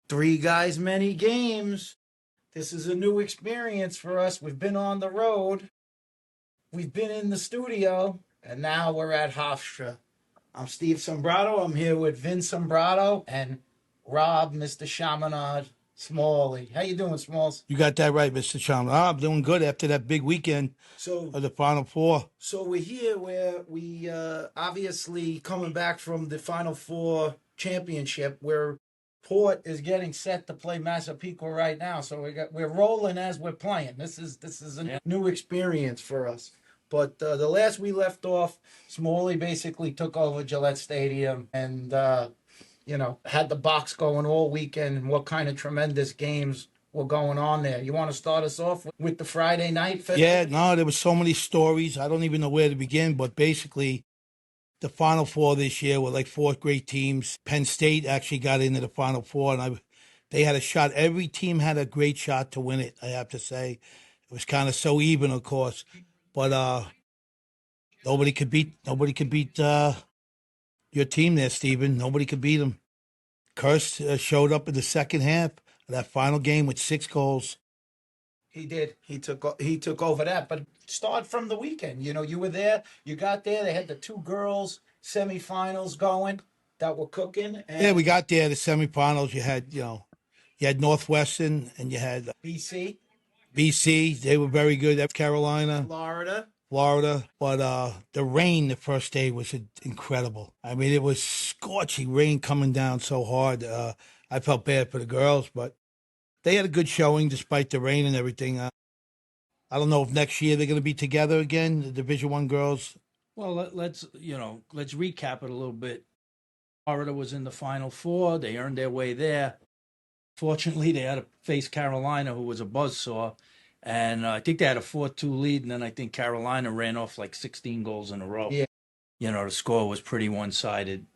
Three guys, many games. This is a new experience for us. We've been on the road, we've been in the studio, and now we're at Hofstra. I'm Steve Sombrato. I'm here with Vince Sombrato and Rob, Mr. Chaminade Smalley. How you doing, Smalls? You got that right, Mr. Chum. I'm doing good after that big weekend So, of the Final Four. so we're here where we obviously coming back from the Final Four championship, where Port is getting set to play Massapequa right now. So we're rolling as we're playing. This is a new experience for us. But the last we left off, Smalley basically took over Gillette Stadium and had the box going all weekend. And what kind of tremendous games were going on there? You want to start us off with the Friday night? Yeah, no, there were so many stories. I don't even know where to begin, but basically the Final Four this year were like fourth grade teams. Penn State actually got into the Final Four, and they had a shot. Every team had a great shot to win it, I have to say. It was kind of so even, of course. But nobody could beat your team there, Stephen. Nobody could beat them. Kurst showed up in the second half of that final game with 6 goals. He did. He took over that. But start from the weekend. You were there. You got there. They had the two girls semifinals going that were cooking. And Yeah, we got there, the semifinals. You had Northwestern and you had BC, BC. They were very good. That's Carolina, Florida. But the rain the first day was incredible. I mean, it was scorching rain coming down so hard. I felt bad for the girls, but they had a good showing despite the rain and everything. I don't know if next year they're going to be together again, the Division I girls. Well, let's recap it a little bit. Florida was in the Final Four. They earned their way there. Fortunately, they had to face Carolina, who was a buzzsaw. And I think they had a 4-2 lead, and then I think Carolina ran off like 16 goals in a row. Yeah. The score was pretty one-sided,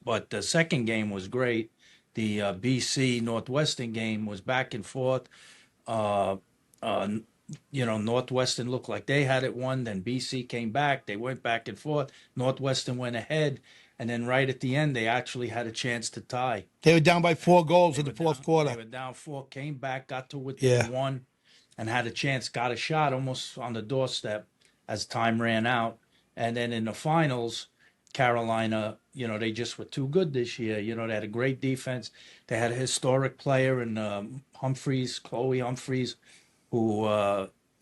But the second game was great. The BC Northwestern game was back and forth. Northwestern looked like they had it won. Then BC came back. They went back and forth. Northwestern went ahead. And then right at the end, they actually had a chance to tie. They were down by 4 goals in the fourth quarter. They were down 4, came back, got to within 1, and had a chance, got a shot almost on the doorstep as time ran out. And then in the finals, Carolina, they just were too good this year. They had a great defense. They had a historic player in Chloe Humphreys, who,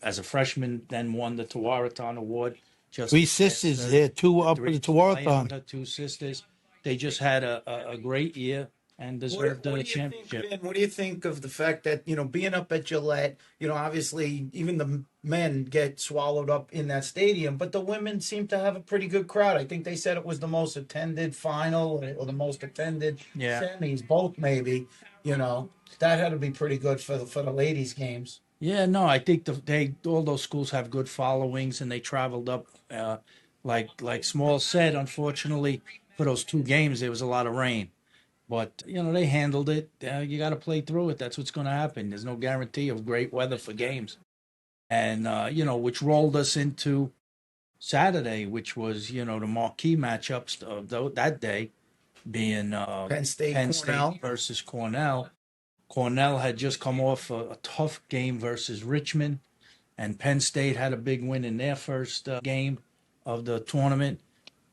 as a freshman, then won the Tewaaraton Award. Three sisters there, 2 up for the Tewaaraton. Her 2 sisters. They just had a great year and deserved the championship. What do you think of the fact that, being up at Gillette, obviously even the men get swallowed up in that stadium, but the women seem to have a pretty good crowd. I think they said it was the most attended final or the most attended semis, both maybe, that had to be pretty good for the ladies' games. Yeah, no, I think all those schools have good followings, and they traveled up. Like Small said, unfortunately, for those 2 games, there was a lot of rain. But, they handled it. You got to play through it. That's what's going to happen. There's no guarantee of great weather for games. And, which rolled us into Saturday, which was, the marquee matchups of that day being Penn State versus Cornell. Cornell had just come off a tough game versus Richmond, and Penn State had a big win in their first game of the tournament.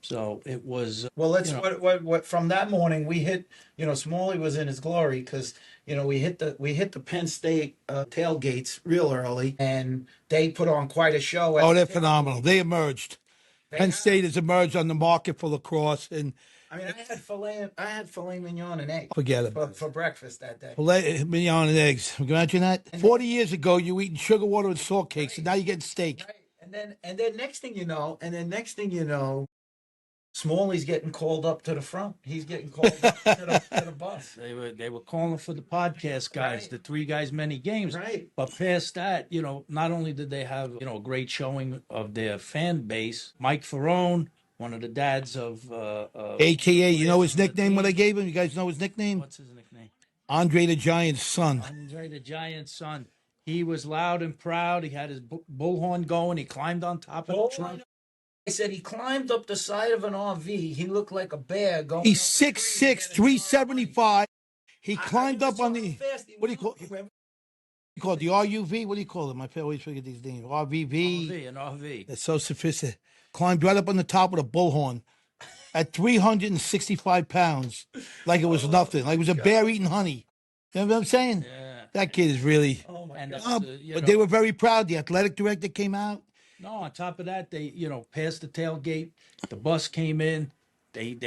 So it was what from that morning we hit. Smalley was in his glory because we hit the Penn State tailgates real early, and they put on quite a show. Oh, they're phenomenal. They emerged. Penn State has emerged on the market for lacrosse, and I had filet mignon and eggs. Forget it. For breakfast that day. Filet mignon and eggs. Imagine that. 40 years ago, you were eating sugar water and salt cakes, and now you're getting steak. Right. And then next thing you know, Smalley's getting called up to the front. He's getting called up to the bus. They were calling for the podcast guys, the 3 guys, many games. Right. But past that, not only did they have a great showing of their fan base, Mike Ferrone, one of the dads of AKA, you know his nickname, what I gave him? You guys know his nickname? What's his nickname? Andre the Giant's son. Andre the Giant's son. He was loud and proud. He had his bullhorn going. He climbed on top of the trunk. I said he climbed up the side of an RV. He looked like a bear going. He's 6'6", 375. He climbed up on the, what do you call? Went. You call it the RUV? What do you call it? I always forget these names. RVV. RV, an RV. It's so sophisticated. Climbed right up on the top with a bullhorn at 365 pounds, like it was nothing, like it was a bear eating honey. You know what I'm saying? Yeah. That kid is really. Oh my And God. But they were very proud. The athletic director came out. no, on top of that, they passed the tailgate. The bus came in. They did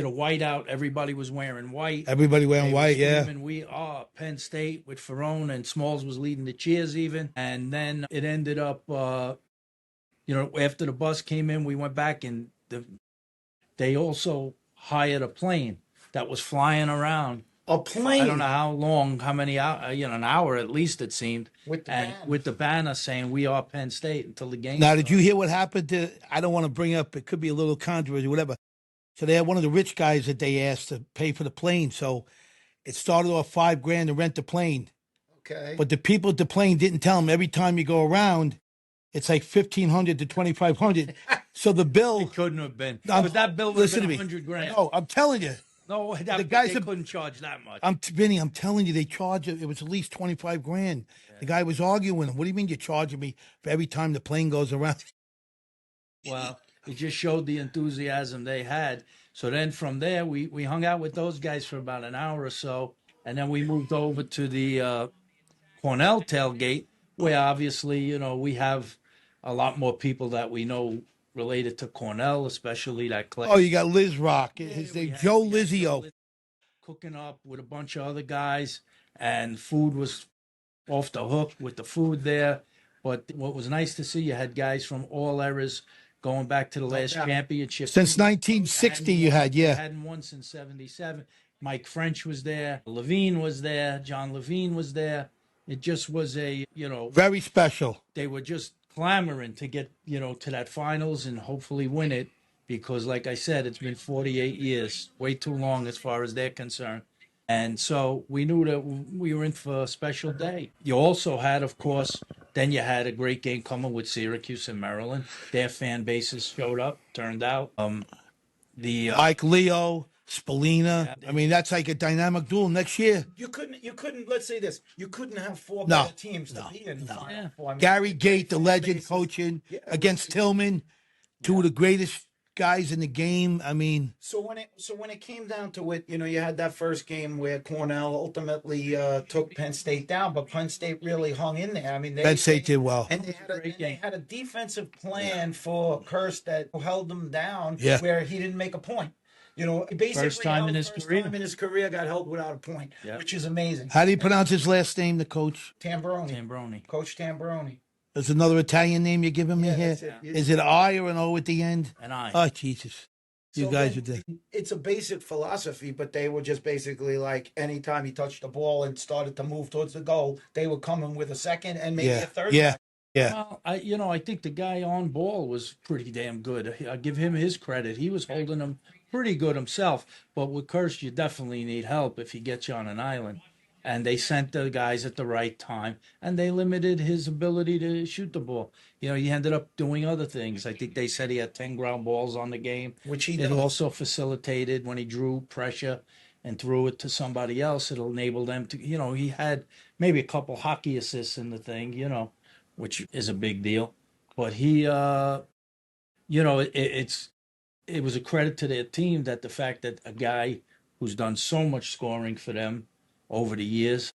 a whiteout. Everybody was wearing white. Everybody wearing They were white, yeah. screaming, "We are Penn State" with Ferrone, and Smalls was leading the cheers even. And then it ended up, after the bus came in, we went back and they also hired a plane that was flying around. A plane. I don't know how long, how many hours, an hour at least it seemed. With the and banner. with the banner saying "We are Penn State" until the game. Now, did you hear what happened to? I don't want to bring up. It could be a little controversy, whatever. So they had one of the rich guys that they asked to pay for the plane. So it started off $5,000 to rent the plane. Okay. But the people at the plane didn't tell them every time you go around, it's like 1,500 to 2,500. So the bill. It couldn't have been. I'm- But that bill would have listen been to me. $100,000. No, I'm telling you. No, The guys they are- couldn't charge that much. Vinny, I'm telling you, they charge it. It was at least 25,000. The guy was arguing with him. What do you mean you're charging me for every time the plane goes around? Well, it just showed the enthusiasm they had. So then from there, we hung out with those guys for about an hour or so. And then we moved over to the Cornell tailgate, where obviously, we have a lot more people that we know related to Cornell, especially that Clay. Oh, you got Liz Rock. His we name had- Joe we had Lizio. Joe cooking up with a bunch of other guys, and food was off the hook with the food there. But what was nice to see, you had guys from all eras going back to the last doubt. championship. Since 1960, you had, They yeah. hadn't won since '77. Mike French was there. Levine was there. John Levine was there. It just was Very special. they were just clamoring to get, to that finals and hopefully win it, because like I said, it's been 48 years, way too long as far as they're concerned. And so we knew that we were in for a special day. You also had, of course, then you had a great game coming with Syracuse and Maryland. Their fan bases showed up, turned out. Mike Leo, Spallina. Yeah. I mean, that's like a dynamic duel next year. You couldn't. Let's say this. You couldn't have four No, better teams to be in the final Yeah. four. I mean, Gary Gate, the fan legend, bases. coaching Yeah, it against was- Tillman, two of the greatest guys in the game. I mean, So when it came down to it, you had that first game where Cornell ultimately took Penn State down, but Penn State really hung in there. I mean, Penn State did well. and Great they game. had a defensive plan for Kirst that held them down, Yeah. where he didn't make a point. Basically First time in his career. time in his career got held without a point, Yeah. which is amazing. How do you pronounce his last name, the coach? Tambroni. Coach Tambroni. There's another Italian name you're giving me Yeah, here. that's it. Is it I or an O at the end? And I. Oh, Jesus. You So guys then are the. It's a basic philosophy, but they were just basically like anytime he touched the ball and started to move towards the goal, they were coming with a second and maybe Yeah. a third. Yeah. Yeah. Well, I think the guy on ball was pretty damn good. I give him his credit. He was holding them pretty good himself. But with Kirsch, you definitely need help if he gets you on an island. And they sent the guys at the right time, and they limited his ability to shoot the ball. He ended up doing other things. I think they said he had 10 ground balls on the game, Which he it does. also facilitated when he drew pressure and threw it to somebody else. It'll enable them to, he had maybe a couple hockey assists in the thing, which is a big deal. But he, it was a credit to their team that the fact that a guy who's done so much scoring for them over the years,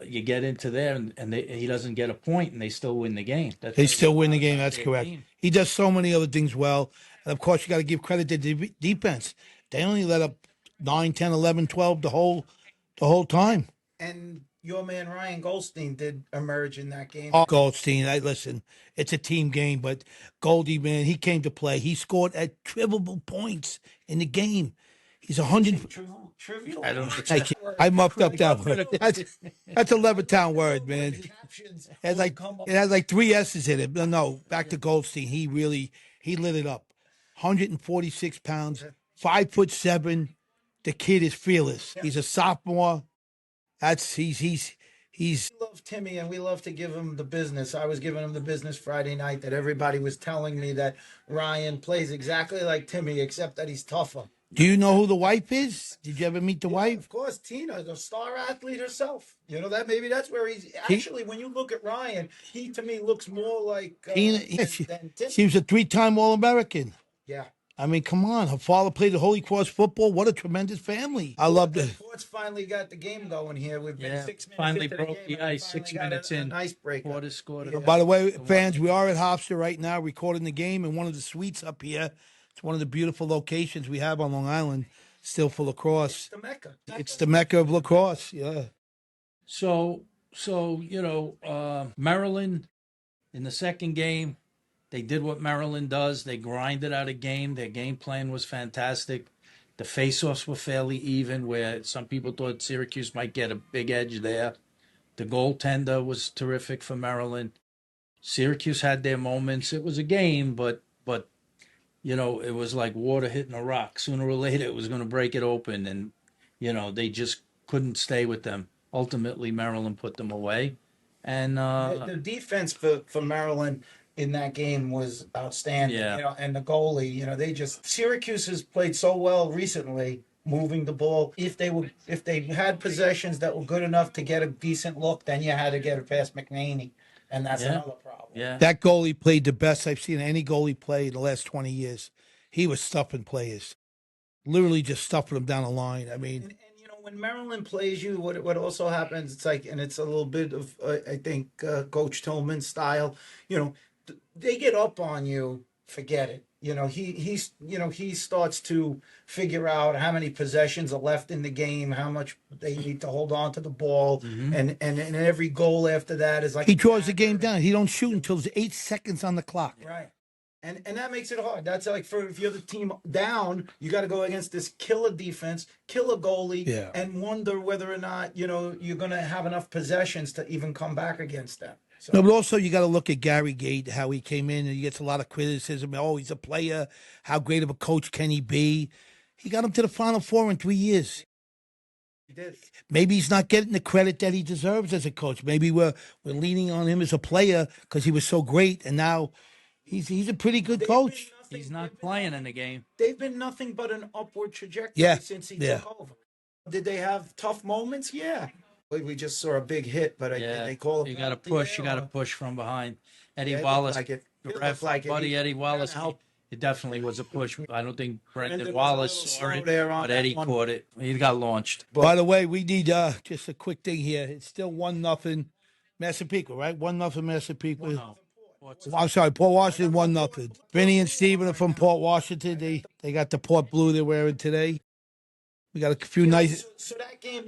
you get into there and he doesn't get a point and they still win the game. They still win the game. That's their correct. team. He does so many other things well. And of course, you got to give credit to the defense. They only let up 9, 10, 11, 12 the whole time. And your man Ryan Goldstein did emerge in that game. Oh, Goldstein, listen, it's a team game, but Goldie, man, he came to play. He scored at trivial points in the game. He's 100. Trivial. I don't know. Thank you. I muffed up that word. That's a Levittown word, man. Captions It has like come up- it has like 3 S's in it. No, back to Goldstein. He lit it up. 146 pounds, 5'7". The kid is fearless. He's a sophomore. He's We love Timmy and we love to give him the business. I was giving him the business Friday night that everybody was telling me that Ryan plays exactly like Timmy, except that he's tougher. Do you know who the wife is? Did you ever meet the Yeah, wife? of course, Tina, the star athlete herself. That maybe that's where he's She, actually. When you look at Ryan, he to me looks more like Tina, yeah, than Tina. she was a 3-time All-American. Yeah. I mean, come on. Her father played at Holy Cross football. What a tremendous family. I loved it. Port's finally got the game going here. We've been Yeah, 6 minutes finally into the broke game, the and we ice. finally 6 minutes got in. an icebreaker. Porter scored it. Yeah. By the way, The one- fans, we are at Hofstra right now recording the game in one of the suites up here. It's one of the beautiful locations we have on Long Island, still for It's lacrosse. the Mecca. It's the Mecca of lacrosse, yeah. So Maryland in the second game, they did what Maryland does. They grinded out a game. Their game plan was fantastic. The faceoffs were fairly even, where some people thought Syracuse might get a big edge there. The goaltender was terrific for Maryland. Syracuse had their moments. It was a game, but it was like water hitting a rock. Sooner or later, it was going to break it open, and they just couldn't stay with them. Ultimately, Maryland put them away, and The defense for Maryland in that game was outstanding. Yeah. And the goalie, Syracuse has played so well recently, moving the ball. If they had possessions that were good enough to get a decent look, then you had to get it past McNaney, and that's Yeah. another problem. yeah, That goalie played the best I've seen any goalie play in the last 20 years. He was stuffing players, literally just stuffing them down the line. I mean, And when Maryland plays you, what also happens, it's like, and it's a little bit of I think Coach Tillman's style. They get up on you, forget it. He starts to figure out how many possessions are left in the game, how much they need to hold on to the ball, and every goal after that is like he draws the game down. He don't shoot until there's 8 seconds on the clock. right. And that makes it hard. That's like if you're the team down, you got to go against this killer defense, killer goalie, Yeah. and wonder whether or not you're going to have enough possessions to even come back against them. So, No, but also you got to look at Gary Gate, how he came in, and he gets a lot of criticism. Oh, he's a player. How great of a coach can he be? He got him to the Final Four in 3 years. he did. Maybe he's not getting the credit that he deserves as a coach. Maybe we're leaning on him as a player because he was so great, and now he's a pretty good They've coach. been nothing- he's not playing in the game. They've been nothing but an upward trajectory Yeah, since he yeah. took over. Did they have tough moments? Yeah. We just saw a big hit, but Yeah, they call it. you got to push. You got to push from behind. Eddie Yeah, it looked Wallace, like it. the It ref, looked like it. buddy He- Eddie Wallace. help. It definitely was a push. I don't think Brendan Brendan was a Wallace little saw slow it, there on but that Eddie one. caught it. He got launched. By the way, we need just a quick thing here. It's still 1-0 Massapequa, right? 1-0 Massapequa. No. I'm sorry, Port Washington 1-0. Vinny and Steven are from Port Washington. They got the Port blue they're wearing today. We got a few nice. So that game,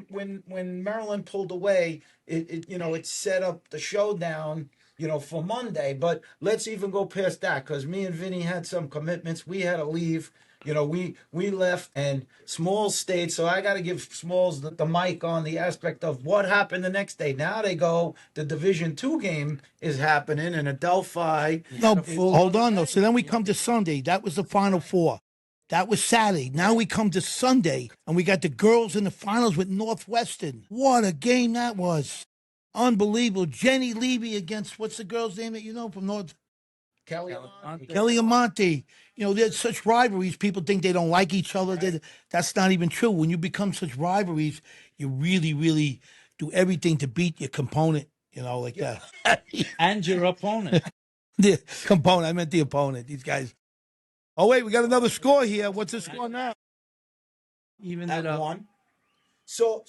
when Maryland pulled away, it set up the showdown, for Monday. But let's even go past that, because me and Vinny had some commitments. We had to leave. We left, and Smalls stayed. So I got to give Smalls the mic on the aspect of what happened the next day. Now they go, the Division II game is happening in Adelphi. No, hold on though. So then we come to Sunday. That was the Final Four. That was Saturday. Now we come to Sunday, and we got the girls in the finals with Northwestern. What a game that was. Unbelievable. Jenny Levy against, what's the girl's name that you know from North? Kelly Kelly Amante. There's such rivalries. People think they don't like each other. That's not even true. When you become such rivalries, you really, really do everything to beat your component, like that. And your opponent. The component. I meant the opponent. These guys. Oh, wait, we got another score here. What's the score now? Even at it up. one. So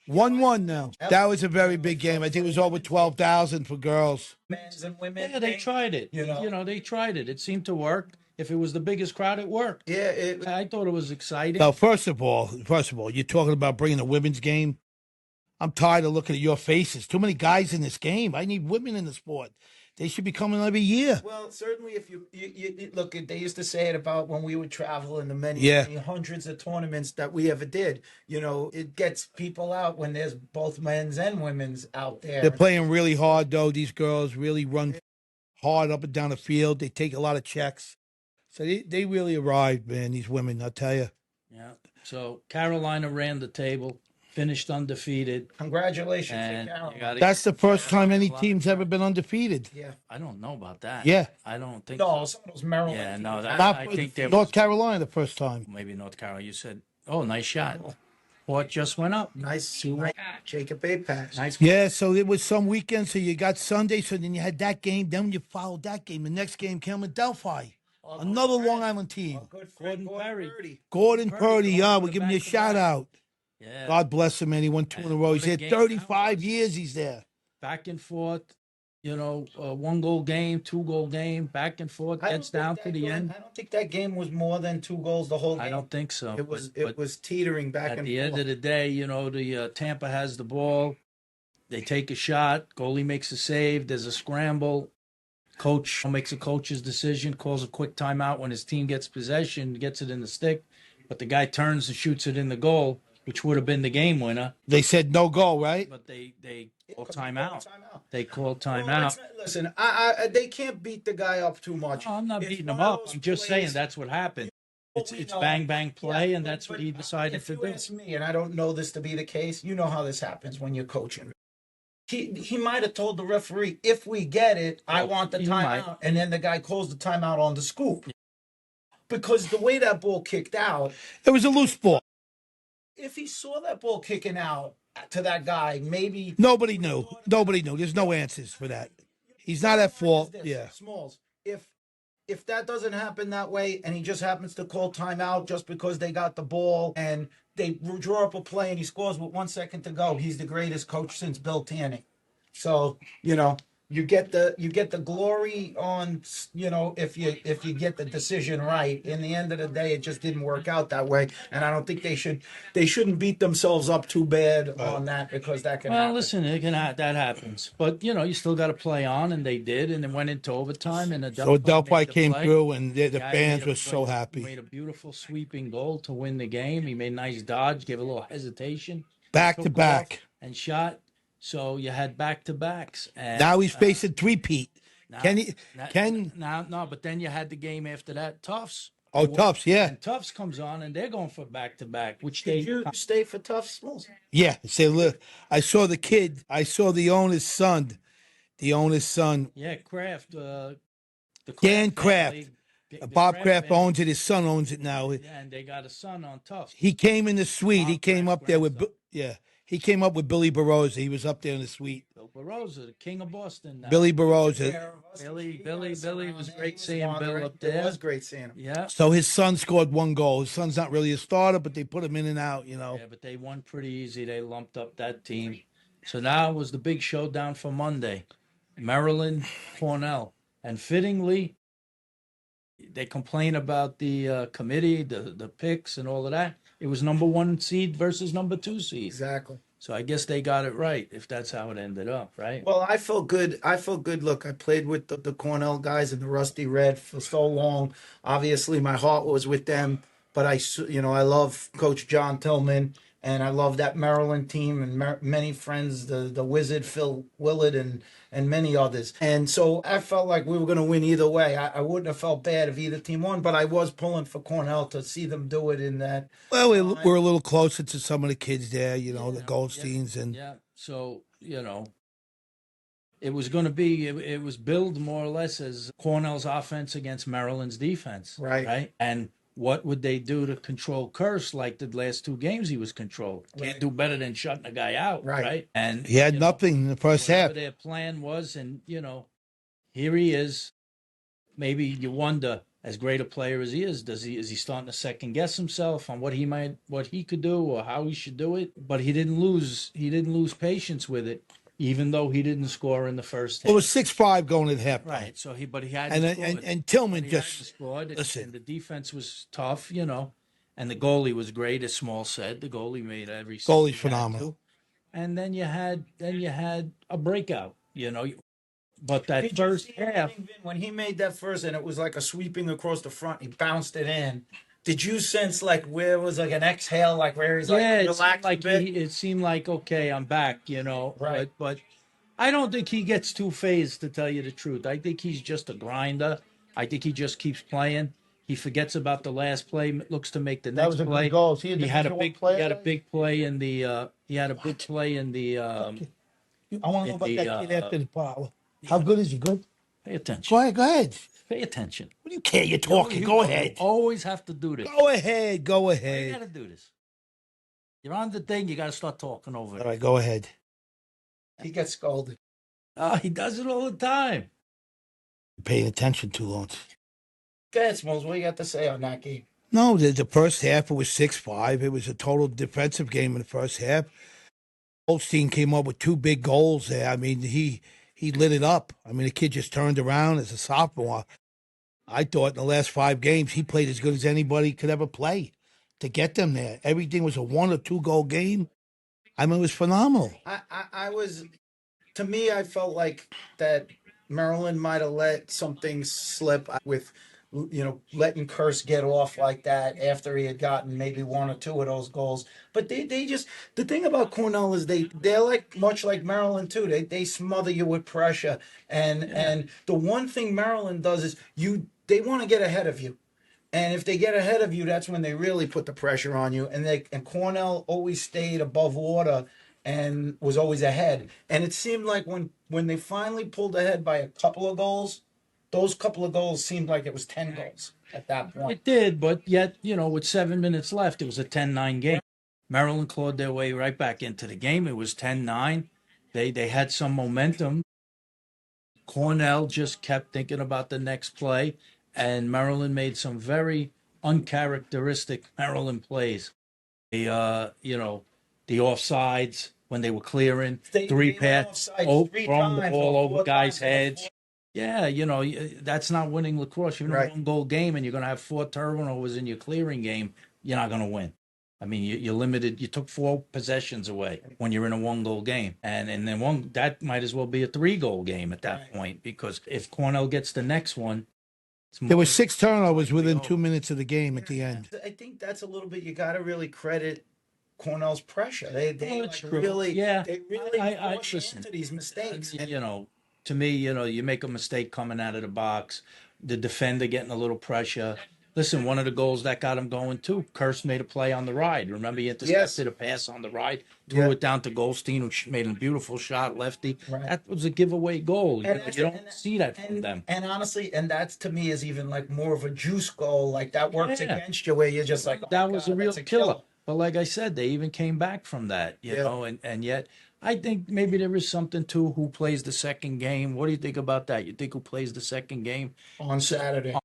1-1 now. That was a very big game. I think it was over 12,000 for girls. men's and women. Yeah, they tried it. They tried it. It seemed to work. If it was the biggest crowd, it worked. Yeah, I thought it was exciting. Now, first of all, you're talking about bringing a women's game. I'm tired of looking at your faces. Too many guys in this game. I need women in the sport. They should be coming every year. well, certainly if you look, they used to say it about when we would travel in the many, Yeah. many hundreds of tournaments that we ever did. It gets people out when there's both men's and women's out there. They're playing really hard, though. These girls really run hard up and down the field. They take a lot of checks. So they really arrived, man, these women, I'll tell you. Yeah. So Carolina ran the table, finished undefeated. Congratulations to And Carolina. you gotta, That's the first time any team's ever been undefeated. Yeah. I don't know about that. Yeah. I don't think No, so. some of those Maryland Yeah, teams. no, that, Not I for think there North was Carolina the first time. maybe North Carolina. You said, oh, nice shot. Port just went up. Nice, 2-1. nice Jacob A pass. Nice. Yeah, so it was some weekend. So you got Sunday. So then you had that game. Then you followed that game. The next game came with Delphi, another Long Island team. Good friend, Gordon Perry. Purdy. Gordon Purdy, Purdy. Yeah, going we're to giving you a back-to-back. shout out. Yeah. God bless him, man. He won 2 in a row. He's What a had game that 35 was. years. He's there. Back and forth. 1-goal game, 2-goal game, back and forth, gets down to the end. I don't think that game was more than 2 goals the whole game. I don't think so. It was But it was teetering back at and the forth. end of the day, the Tampa has the ball. They take a shot. Goalie makes a save. There's a scramble. Coach makes a coach's decision, calls a quick timeout when his team gets possession, gets it in the stick, but the guy turns and shoots it in the goal, which would have been the game winner. They said no goal, right? But they call timeout. They call Well, timeout. listen, they can't beat the guy up too much. I'm not It's beating him one of up. those I'm just plays- saying that's what happened. It's we know. bang bang play, Yeah, and that's what he decided if to you do. ask me, and I don't know this to be the case, you know how this happens when you're coaching. He might have told the referee, if we get it, I want the He might. timeout, and then the guy calls the timeout on the scoop. Because the way that ball kicked out, It was a loose ball. if he saw that ball kicking out to that guy, maybe Nobody knew. Nobody knew. There's no answers for that. He's not at fault. Is this, Yeah. Smalls. If that doesn't happen that way, and he just happens to call timeout just because they got the ball and they draw up a play and he scores with 1 second to go, he's the greatest coach since Bill Tanning. So you get the glory on if you get the decision right. In the end of the day, it just didn't work out that way, and I don't think they shouldn't beat themselves up too bad on that, because that can Well, happen. listen, that happens, but you still got to play on, and they did, and it went into overtime, and So Delphi made the came play. through, and the Guy fans made were so He happy. made a beautiful sweeping goal to win the game. He made a nice dodge, gave a little hesitation, Back to took back. off and shot. So you had back to backs, and Now he's facing three-peat. Can he? But then you had the game after that, Tufts. Oh, Tufts, yeah. And Tufts comes on, and they're going for back to back, which Did they you stay for tough Smalls? Yeah. Say, look, I saw the kid. I saw the owner's son. The owner's son, Kraft, the Dan Kraft. family, the Bob Kraft family, owns it. His son owns it now. and they got a son on Tufts. He came in the suite. He Bob came Kraft's up there with, grandson. he came up with Billy Barroza. He was up there in the suite. Bill Barroza, the king of Boston. Now. Billy Barroza. Billy, it was great seeing Bill up It there. was great seeing him. Yeah. So his son scored 1 goal. His son's not really a starter, but they put him in and out, Yeah, but they won pretty easy. They lumped up that team. So now it was the big showdown for Monday. Maryland, Cornell. And fittingly, they complain about the committee, the picks and all of that. It was number 1 seed versus number 2 seed. Exactly. So I guess they got it right, if that's how it ended up, right? Well, I felt good. Look, I played with the Cornell guys in the Rusty Red for so long. Obviously, my heart was with them. But I love Coach John Tillman, and I love that Maryland team, and many friends, the Wizard Phil Willard, and many others. And so I felt like we were going to win either way. I wouldn't have felt bad if either team won, but I was pulling for Cornell to see them do it in that. Well, we're a little closer to some of the kids there, the Goldsteins. And Yeah. So, it was going to be, it was billed more or less as Cornell's offense against Maryland's defense. Right. And what would they do to control Curse like the last 2 games he was controlled? Can't do better than shutting a guy out, right? And he had nothing in the first half. whatever their plan was, and here he is. Maybe you wonder, as great a player as he is he starting to second guess himself on what he could do or how he should do it? But he didn't lose patience with it, even though he didn't score in the first half. It was 6-5 going at half. Right. So he had And to and, score. and Tillman He had just to score. listen. And the defense was tough, and the goalie was great, as Small said. The goalie made every save Goalie's he had phenomenal. to. And then you had a breakout, But that Did you first see half, anything, Vin, when he made that first, and it was like a sweeping across the front, he bounced it in. Did you sense like where it was like an exhale, like where he's like it relaxed seemed like a bit? it seemed like, okay, I'm back, Right. But I don't think he gets too phased, to tell you the truth. I think he's just a grinder. I think he just keeps playing. He forgets about the last play, looks to make the next play. goal. He had a big play in the He had a big play in the. I want to know In about the, that kid after the power. How yeah. good is he? Good? Pay attention. Go ahead. Go ahead. Pay attention. What do you care? You're talking. Go You ahead. always have to do this. Go ahead. Go Why you ahead. got to do this? You're on the thing. You got to start talking over it. All right. Go ahead. He gets scolded. Oh, he does it all the time. You're paying attention too long. Go ahead, Smalls. What do you got to say on that game? No, the first half it was 6-5. It was a total defensive game in the first half. Holstein came up with 2 big goals there. I mean, he lit it up. I mean, the kid just turned around as a sophomore. I thought in the last 5 games he played as good as anybody could ever play to get them there. Everything was a 1 or 2 goal game. I mean, it was phenomenal. I was, to me, I felt like that Maryland might have let some things slip with, letting Curse get off like that after he had gotten maybe 1 or 2 of those goals. But they just, the thing about Cornell is they're like much like Maryland too. They smother you with pressure, and the one thing Maryland does is they want to get ahead of you. And if they get ahead of you, that's when they really put the pressure on you. And Cornell always stayed above water and was always ahead. And it seemed like when they finally pulled ahead by a couple of goals, those couple of goals seemed like it was 10 goals at that point. It did, but yet, with 7 minutes left, it was a 10-9 game. Maryland clawed their way right back into the game. It was 10-9. They had some momentum. Cornell just kept thinking about the next play, and Maryland made some very uncharacteristic Maryland plays. The the offsides when they were clearing, They 3 went pass, offside 3 throwing the times ball or over 4 guys' times in the heads. fourth. Yeah, that's not winning lacrosse. You're in Right. a 1-goal game and you're going to have 4 turnovers in your clearing game. You're not going to win. I mean, you're limited. You took 4 possessions away when you're in a 1-goal game, and then that might as well be a 3-goal game at that point, because if Cornell gets the next one, There were 6 turnovers within 2 minutes of the game at the end. I think that's a little bit, you got to really credit Cornell's pressure. They it's true. really, Yeah. they really I push you listen. into these mistakes. To me, you make a mistake coming out of the box, the defender getting a little pressure. Listen, one of the goals that got him going too, Kurse made a play on the ride. Remember, he intercepted a pass on the ride, threw it down to Goldstein, who made a beautiful shot, lefty. Right. That was a giveaway goal. And You don't see that from them. And honestly, and that's to me is even like more of a juice goal. Like that works Yeah. against you, where you're just like, oh That my was God, a real that's killer. But like I said, they even came back from that, and yet I think maybe there is something to who plays the second game. What do you think about that? You think who plays the second game? on Saturday.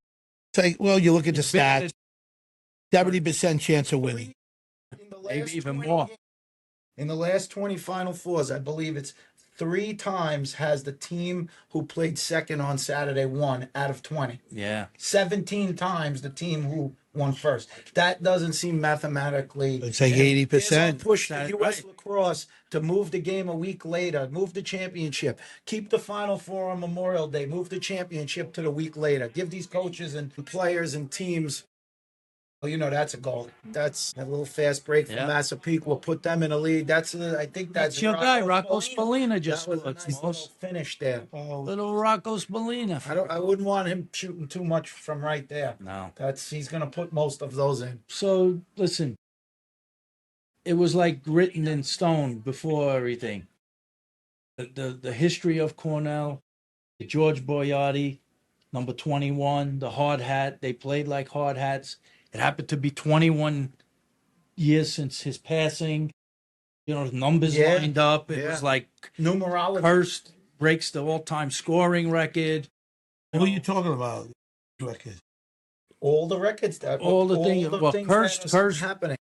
Say, well, you look at the It's better stats. 70% chance of winning. In the Maybe last even 20 more. games- In the last 20 Final Fours, I believe it's 3 times has the team who played second on Saturday won out of 20. Yeah. 17 times the team who won first. That doesn't seem mathematically. It's like and 80%. there's a push the That's U.S. right. lacrosse to move the game a week later, move the championship, keep the Final Four on Memorial Day, move the championship to the week later. Give these coaches and players and teams. Well, that's a goal. That's a little fast break from Yeah. Massapequa. Put them in a lead. I think that's Your guy, Rocco Spallina, just That was a scored, nice Smalls. little finish there. Little Rocco Spallina. I wouldn't want him shooting too much from right there. No. He's going to put most of those in. So listen, it was like written in stone before everything. The history of Cornell, the George Boyardi, number 21, the hard hat. They played like hard hats. It happened to be 21 years since his passing. The numbers Yeah, lined up. It yeah. was like Numerology. Hurst breaks the all-time scoring record. What are you talking about? Record. All the records that All the things- well, things Hurst- that are Hurst- happening.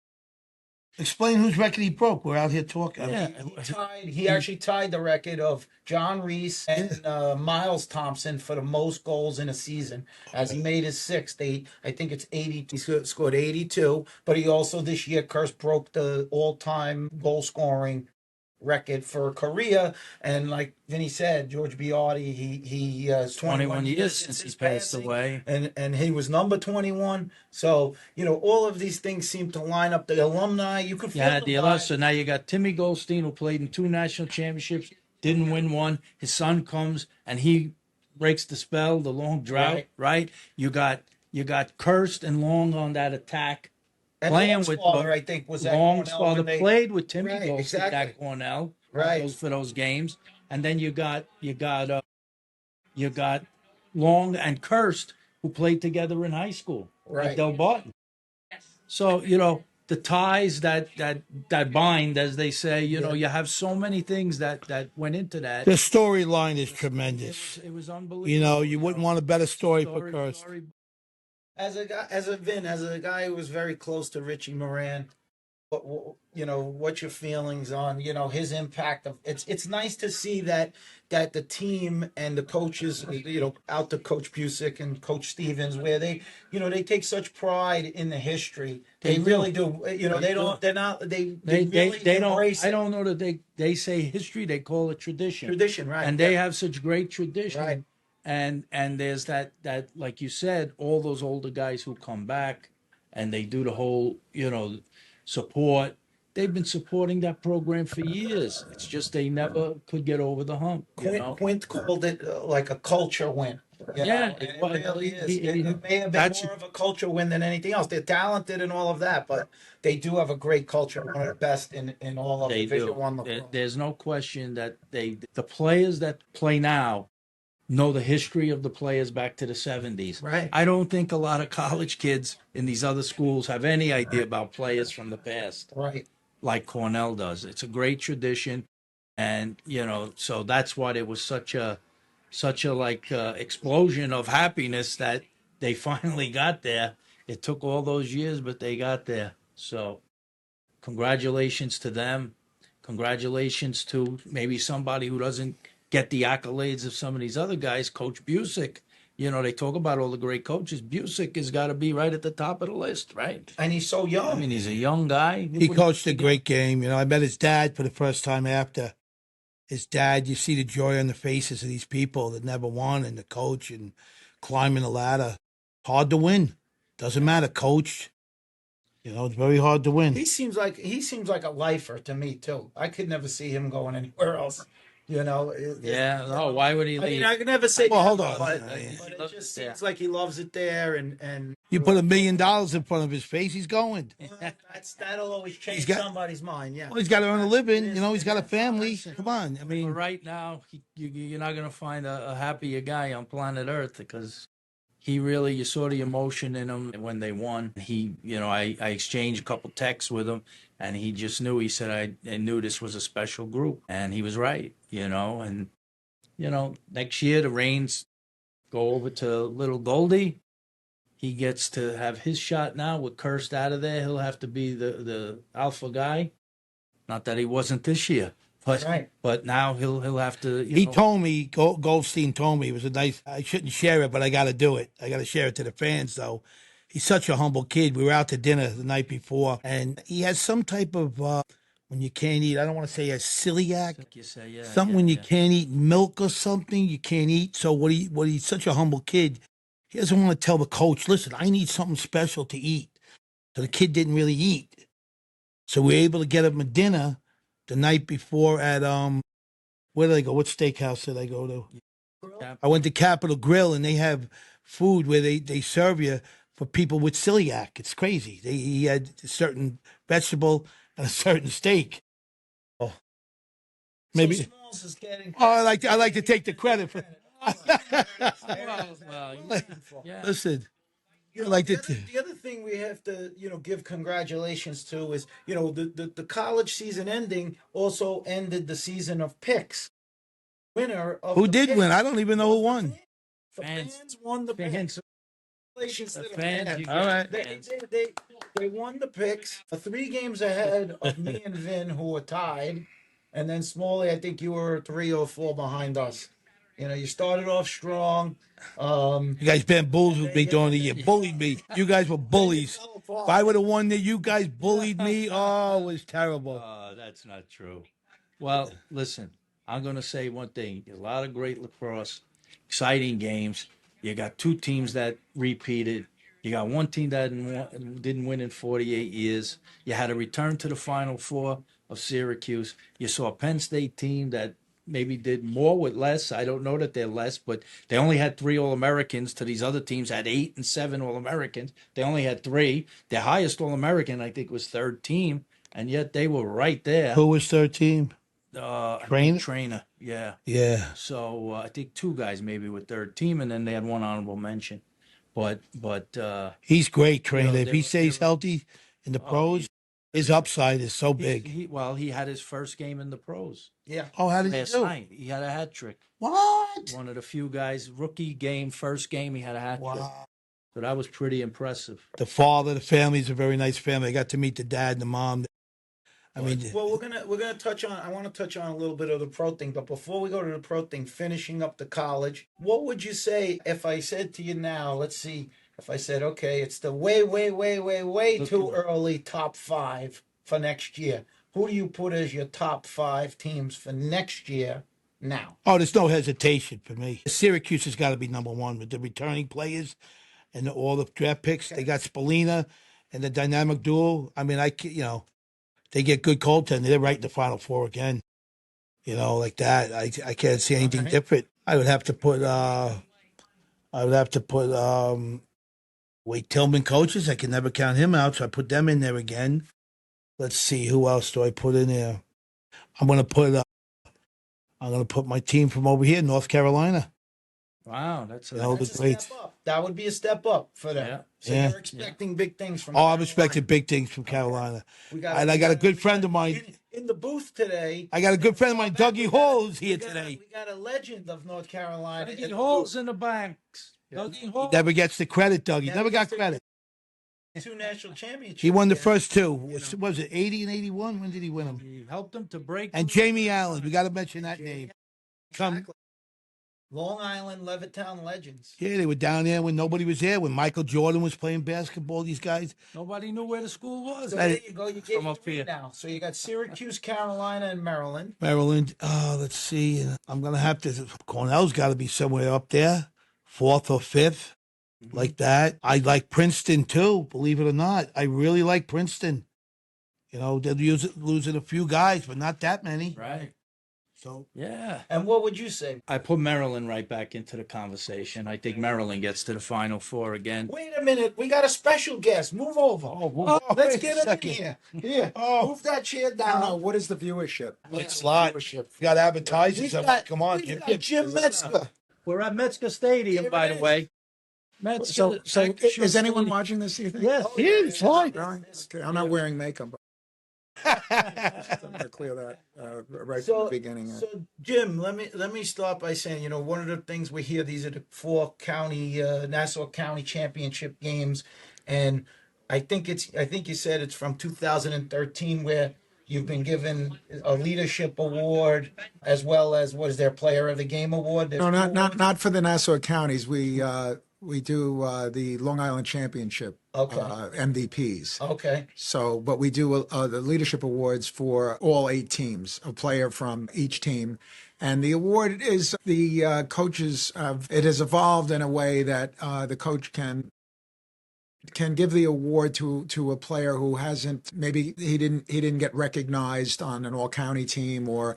Explain whose record he broke. We're out here talking. Yeah. He actually tied the record of John Reese and Miles Thompson for the most goals in a season, as he made his 6th. I think it's 80. He scored 82, but he also this year, Kurse broke the all-time goal scoring record for Korea. And like Vinny said, George Biardi, he has 21 years since he his passed passing, away. and he was number 21. So all of these things seem to line up. The alumni, you could feel Yeah, the the vibe. so now you got Timmy Goldstein, who played in 2 national championships, didn't win one. His son comes and he breaks the spell, the long drought. Right? You got Kurst and Long on that attack. And playing Long's with father, I think, was at Long's Cornell father when they. played with Timmy Right, Golston exactly. at Cornell Right. for those games, and then you got Long and Kirst who played together in high school at Right. Del Barton. So the ties that bind, as they say. Yeah. You have so many things that went into that. The storyline is It tremendous. it was unbelievable. You wouldn't want a better story for Kirst. As a guy, as a guy who was very close to Richie Moran, what's your feelings on his impact of it's nice to see that the team and the coaches, out to Coach Busick and Coach Stevens, where they take such pride in the history. They really do. They really They don't. embrace I it. don't know that they say history. They call it tradition. Tradition, right? And they have such great tradition. Right. And there's that like you said, all those older guys who come back, and they do the whole support. They've been supporting that program for years. It's just they never could get over the hump. Quint called it like a culture win. Yeah, It well, really is. he- It may have been that's- more of a culture win than anything else. They're talented and all of that, but they do have a great culture, one of the best in all of They Division do. One lacrosse. There's no question that the players that play now know the history of the players back to the 70s. Right. I don't think a lot of college kids in these other schools have any idea about players from the past Right. like Cornell does. It's a great tradition, and so that's why there was such a explosion of happiness that they finally got there. It took all those years, but they got there. So congratulations to them. Congratulations to maybe somebody who doesn't get the accolades of some of these other guys. Coach Busick. They talk about all the great coaches. Busick has got to be right at the top of the list, right? And he's so young. I mean, he's a young guy. He coached a great game. I met his dad for the first time after. His dad, you see the joy on the faces of these people that never won, and the coach and climbing the ladder. Hard to win. Doesn't matter, coach. It's very hard to win. He seems like a lifer to me too. I could never see him going anywhere else. Yeah. No. Why would he I leave? mean, I could never say. Well, hold on. But it just seems like he loves it there, and You put $1 million in front of his face, he's going. that'll always change got- somebody's mind. Yeah. Well, he's got to earn a living. He's got a family. Come on. I But mean, right now, you're not going to find a happier guy on planet Earth, because he really, you saw the emotion in him when they won. I exchanged a couple texts with him, and he just knew. He said, I knew this was a special group, and he was right. And next year the Reigns go over to Little Goldie. He gets to have his shot now with Kirst out of there. He'll have to be the alpha guy. Not that he wasn't this year, but Right. but now he'll have to. he told me, Goldstein told me, it was a nice, I shouldn't share it, but I got to do it. I got to share it to the fans, though. He's such a humble kid. We were out to dinner the night before, and he has some type of, when you can't eat, I don't want to say a celiac. Like you say, yeah, Something yeah, when you yeah. can't eat milk or something, you can't eat. So he's such a humble kid. He doesn't want to tell the coach, listen, I need something special to eat. So the kid didn't really eat. So we were able to get him a dinner the night before at where did I go? What steakhouse did I go to? I went to Capitol Grill, and they have food where they serve you for people with celiac. It's crazy. He had a certain vegetable and a certain steak. Oh, maybe. So Smalls is getting. Oh, I like to take the credit for. Well, yeah. Listen, I like to. The other thing we have to, give congratulations to is, the college season ending also ended the season of picks. Winner of Who the did picks. win? I don't even know who won. The Fans. fans won the Fans. picks. Congratulations to The the fans, fans. you All right. They won the picks, 3 games ahead of me and Vin, who were tied, and then Smalley, I think you were 3 or 4 behind us. You started off strong. You guys bamboozled me during the year. Bullied me. You guys were bullies. If I would have won that, you guys bullied me. Oh, it was terrible. That's not true. Well, listen, I'm going to say one thing. A lot of great lacrosse, exciting games. You got 2 teams that repeated. You got 1 team that didn't win in 48 years. You had a return to the Final Four of Syracuse. You saw a Penn State team that maybe did more with less. I don't know that they're less, but they only had 3 All-Americans. To these other teams had 8 and 7 All-Americans. They only had 3. Their highest All-American, I think, was third team, and yet they were right there. Who was third team? I think Trainer? Trainer, yeah. Yeah. So I think 2 guys maybe with third team, and then they had 1 honorable mention. But He's great, Trainer. If they he were- stays healthy in the pros, his upside is so big. he had his first game in the pros Yeah. Oh, how did he last do? night. He had a hat trick. What? One of the few guys, rookie game, first game, he had a hat trick. Wow. So that was pretty impressive. The father, the family's a very nice family. I got to meet the dad and the mom. I mean, Well, we're gonna touch on. I want to touch on a little bit of the pro thing, but before we go to the pro thing, finishing up the college, what would you say if I said to you now? Let's see. If I said, okay, it's the way too early top 5 for next year. Who do you put as your top 5 teams for next year? Now, oh, there's no hesitation for me. Syracuse has got to be number 1 with the returning players and all the draft picks. They got Spallina and the dynamic duo. I mean, they get good goaltending. They're right in the Final Four again. Like that. I can't see anything different. I would have to put. Wade Tillman coaches. I can never count him out, so I put them in there again. Let's see, who else do I put in there? I'm gonna put my team from over here, North Carolina. Wow, that's a, that's a great. step up. That would be a step up for them. Yeah. So Yeah. you're expecting big things from. Oh, I'm expecting big things from Carolina. And I got a good friend of mine. In the booth today. I got a good friend of mine, Dougie Hall, who's here today. We got a legend of North Carolina. Dougie Hall's in the banks. Dougie Hall. Never gets the credit, Dougie. Never got credit. 2 national championships. He won the first 2. Was it 80 and 81? When did he win them? He helped them to break. And Jamie Allen. We got to mention that name. Exactly. Long Island, Levittown legends. Yeah, they were down there when nobody was there. When Michael Jordan was playing basketball, these guys. Nobody knew where the school was. So there you go. You get From up here now. So you got Syracuse, Carolina, and Maryland. Maryland. Let's see. I'm gonna have to. Cornell's got to be somewhere up there, 4th or 5th, like that. I like Princeton too. Believe it or not, I really like Princeton. They're losing a few guys, but not that many. Right. So Yeah. And what would you say? I put Maryland right back into the conversation. I think Maryland gets to the Final Four again. Wait a minute. We got a special guest. Move over. Let's get him in here. Here. Move that chair down. What is the viewership? it's a lot. You got advertisers. Come on, We've got Jim Metzger. We're at Metzger Stadium, by the way. So is anyone watching this? You think? Yes. It's fine. Really? Okay, I'm not wearing makeup. I'm gonna clear that right from the beginning. So Jim, let me start by saying, one of the things we hear, these are the 4 county Nassau County Championship games, and I think you said it's from 2013 where you've been given a leadership award as well as what is their Player of the Game award. No, not for the Nassau counties. We do the Long Island Championship MVPs. Okay. So, but we do the leadership awards for all 8 teams, a player from each team. And the award is the coaches. It has evolved in a way that the coach can give the award to a player who hasn't, maybe he didn't get recognized on an all county team, or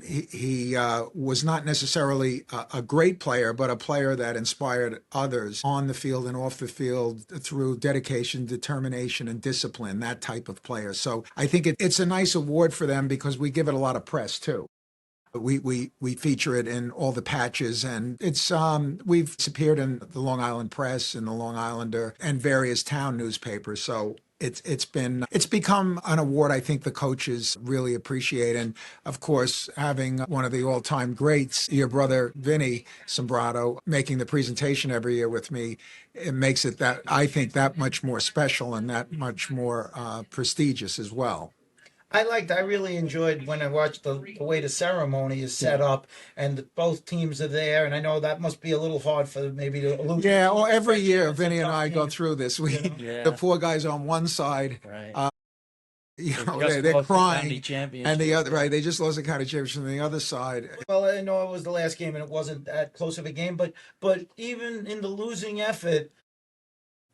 he was not necessarily a great player, but a player that inspired others on the field and off the field through dedication, determination, and discipline, that type of player. So I think it's a nice award for them because we give it a lot of press too. We feature it in all the patches, and it's we've appeared in the Long Island Press and the Long Islander and various town newspapers. So it's become an award I think the coaches really appreciate, and of course having one of the all-time greats, your brother Vinny Sombrato, making the presentation every year with me, it makes it that I think that much more special and that much more prestigious as well. I really enjoyed when I watched the way the ceremony is set up, and both teams are there, and I know that must be a little hard for maybe to. Yeah, well, every year Vinny and I go through this. The 4 guys on one side, Right. They're crying, and the other, right? They just lost the county championship. And the other side, Well, I know it was the last game, and it wasn't that close of a game, but even in the losing effort,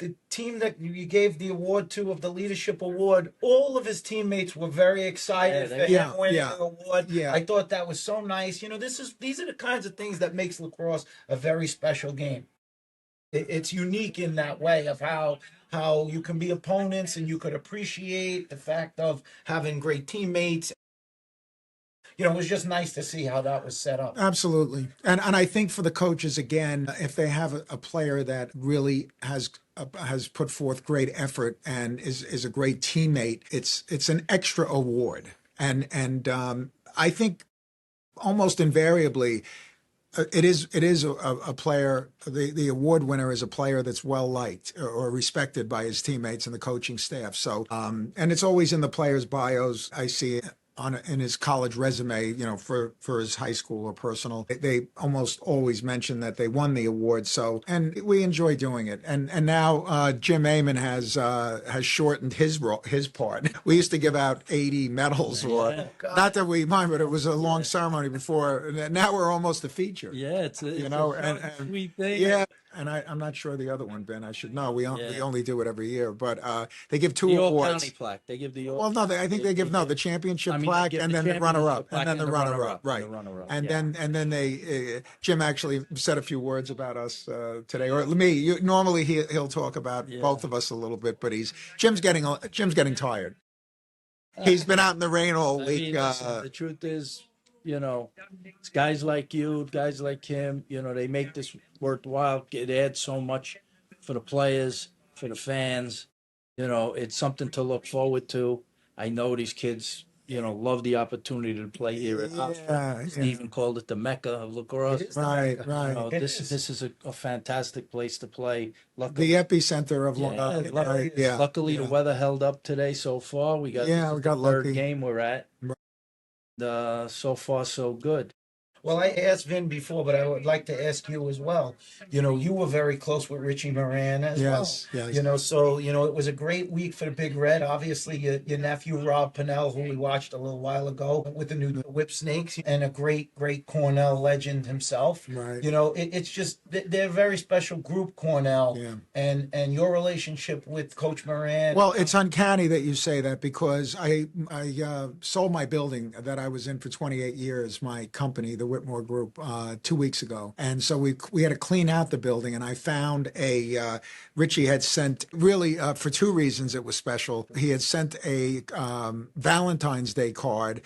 the team that you gave the award to of the leadership award, all of his teammates were very excited for him winning the award. Yeah. I thought that was so nice. These are the kinds of things that makes lacrosse a very special game. It's unique in that way of how you can be opponents and you could appreciate the fact of having great teammates. It was just nice to see how that was set up. Absolutely. And I think for the coaches, again, if they have a player that really has put forth great effort and is a great teammate, it's an extra award. And I think almost invariably it is a player. The award winner is a player that's well liked or respected by his teammates and the coaching staff. So and it's always in the players' bios. I see it in his college resume, for his high school or personal. They almost always mention that they won the award. So, and we enjoy doing it. And now Jim Amon has shortened his part. We used to give out 80 medals, or not that we mind, but it was a long ceremony before. Now we're almost a feature. Yeah, it's a sweet thing. Yeah. And I'm not sure the other one, Ben. I should know. We only do it every year, but they give two The awards. All County plaque. They give the Well, no, I think they give the championship plaque and then the runner-up, and then the runner-up, right? And then they Jim actually said a few words about us today, or me. Normally he'll talk about both of us a little bit, but Jim's getting tired. He's been out in the rain all week. The truth is, it's guys like you, guys like him. They make this worthwhile. It adds so much for the players, for the fans. It's something to look forward to. I know these kids, love the opportunity to play here at Hofstra. Stephen called it the Mecca of lacrosse. Right. This is a fantastic place to play. The epicenter of Luckily, the weather held up today so far. We got the third lucky. game we're at. So far, so good. Well, I asked Vin before, but I would like to ask you as well. You were very close with Richie Moran as well. Yes. So, it was a great week for the Big Red. Obviously, your nephew, Rob Pennell, who we watched a little while ago with the new Whip Snakes, and a great, great Cornell legend himself. Right. It's just, they're a very special group, Cornell. Yeah. And your relationship with Coach Moran. Well, it's uncanny that you say that, because I sold my building that I was in for 28 years, my company, the Whitmore Group, 2 weeks ago. And so we had to clean out the building, and I found Richie had sent, really for two reasons it was special. He had sent a Valentine's Day card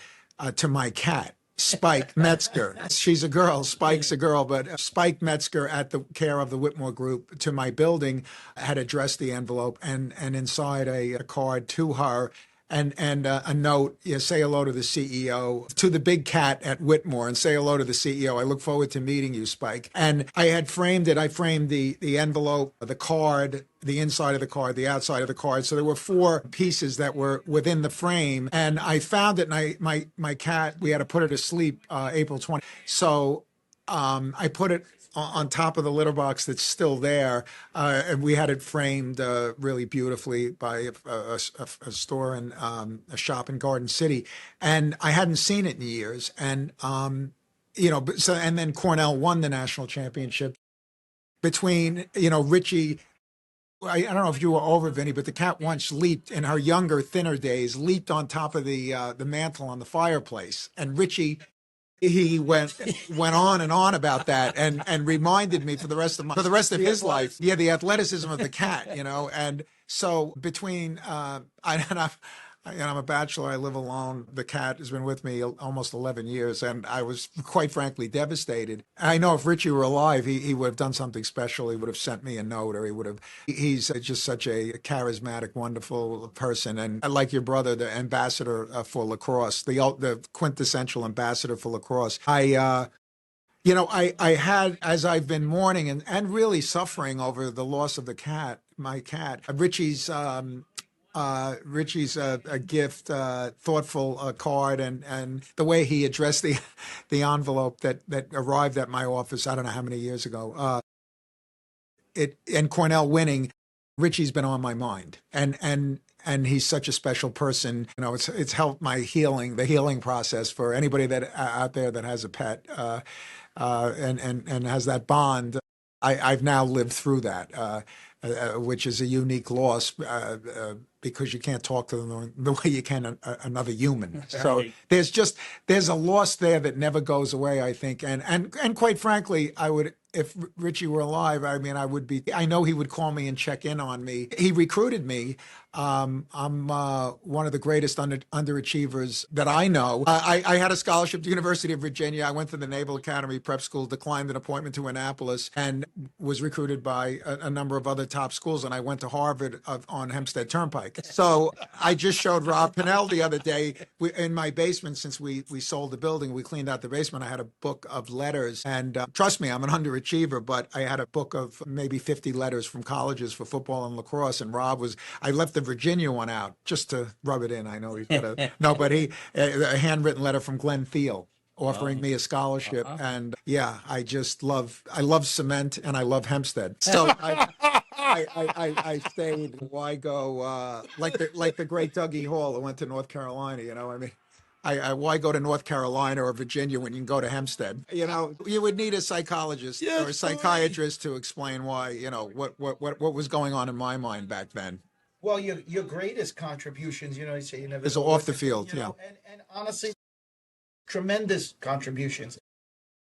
to my cat, Spike Metzger. She's a girl, Spike's a girl, but Spike Metzger, at the care of the Whitmore Group, to my building, had addressed the envelope, and inside a card to her, and a note, say hello to the CEO, to the big cat at Whitmore, and say hello to the CEO. I look forward to meeting you, Spike. And I had framed it. I framed the envelope, the card, the inside of the card, the outside of the card. So there were 4 pieces that were within the frame. And I found it, and my cat, we had to put her to sleep April 20th. So I put it on top of the litter box that's still there, and we had it framed really beautifully by a store and a shop in Garden City, and I hadn't seen it in years. And and then Cornell won the national championship. Between Richie, I don't know if you were over, Vinny, but the cat once leaped, in her younger, thinner days, leaped on top of the mantle on the fireplace, and Richie, he went on and on about that, and reminded me for the rest of his life. Yeah, the athleticism of the cat, and so between I'm a bachelor. I live alone. The cat has been with me almost 11 years, and I was quite frankly devastated. I know if Richie were alive, he would have done something special. He would have sent me a note, or he's just such a charismatic, wonderful person. And like your brother, the ambassador for lacrosse, the quintessential ambassador for lacrosse. I had, as I've been mourning and really suffering over the loss of my cat, Richie's a gift, thoughtful card, and the way he addressed the envelope that arrived at my office, I don't know how many years ago. And Cornell winning, Richie's been on my mind, and he's such a special person. It's helped my the healing process for anybody that out there that has a pet, and has that bond. I've now lived through that. which is a unique loss because you can't talk to them the way you can another human. So there's a loss there that never goes away, I think. And quite frankly, I would, if Richie were alive, I mean, I know he would call me and check in on me. He recruited me. I'm one of the greatest underachievers that I know. I had a scholarship to the University of Virginia. I went to the Naval Academy Prep School, declined an appointment to Annapolis, and was recruited by a number of other top schools. And I went to Harvard on Hempstead Turnpike. So I just showed Rob Pinnell the other day in my basement. Since we sold the building, we cleaned out the basement. I had a book of letters. And trust me, I'm an underachiever, but I had a book of maybe 50 letters from colleges for football and lacrosse. And I left the Virginia one out just to rub it in. I know he's got a handwritten letter from Glenn Thiel offering me a scholarship. And yeah, I love cement and I love Hempstead. So I stayed. Why go like the great Dougie Hall who went to North Carolina? I mean, why go to North Carolina or Virginia when you can go to Hempstead? You would need a psychologist or a psychiatrist to explain why. What was going on in my mind back then. Well, your greatest contributions, you say you never is off the field, and honestly, tremendous contributions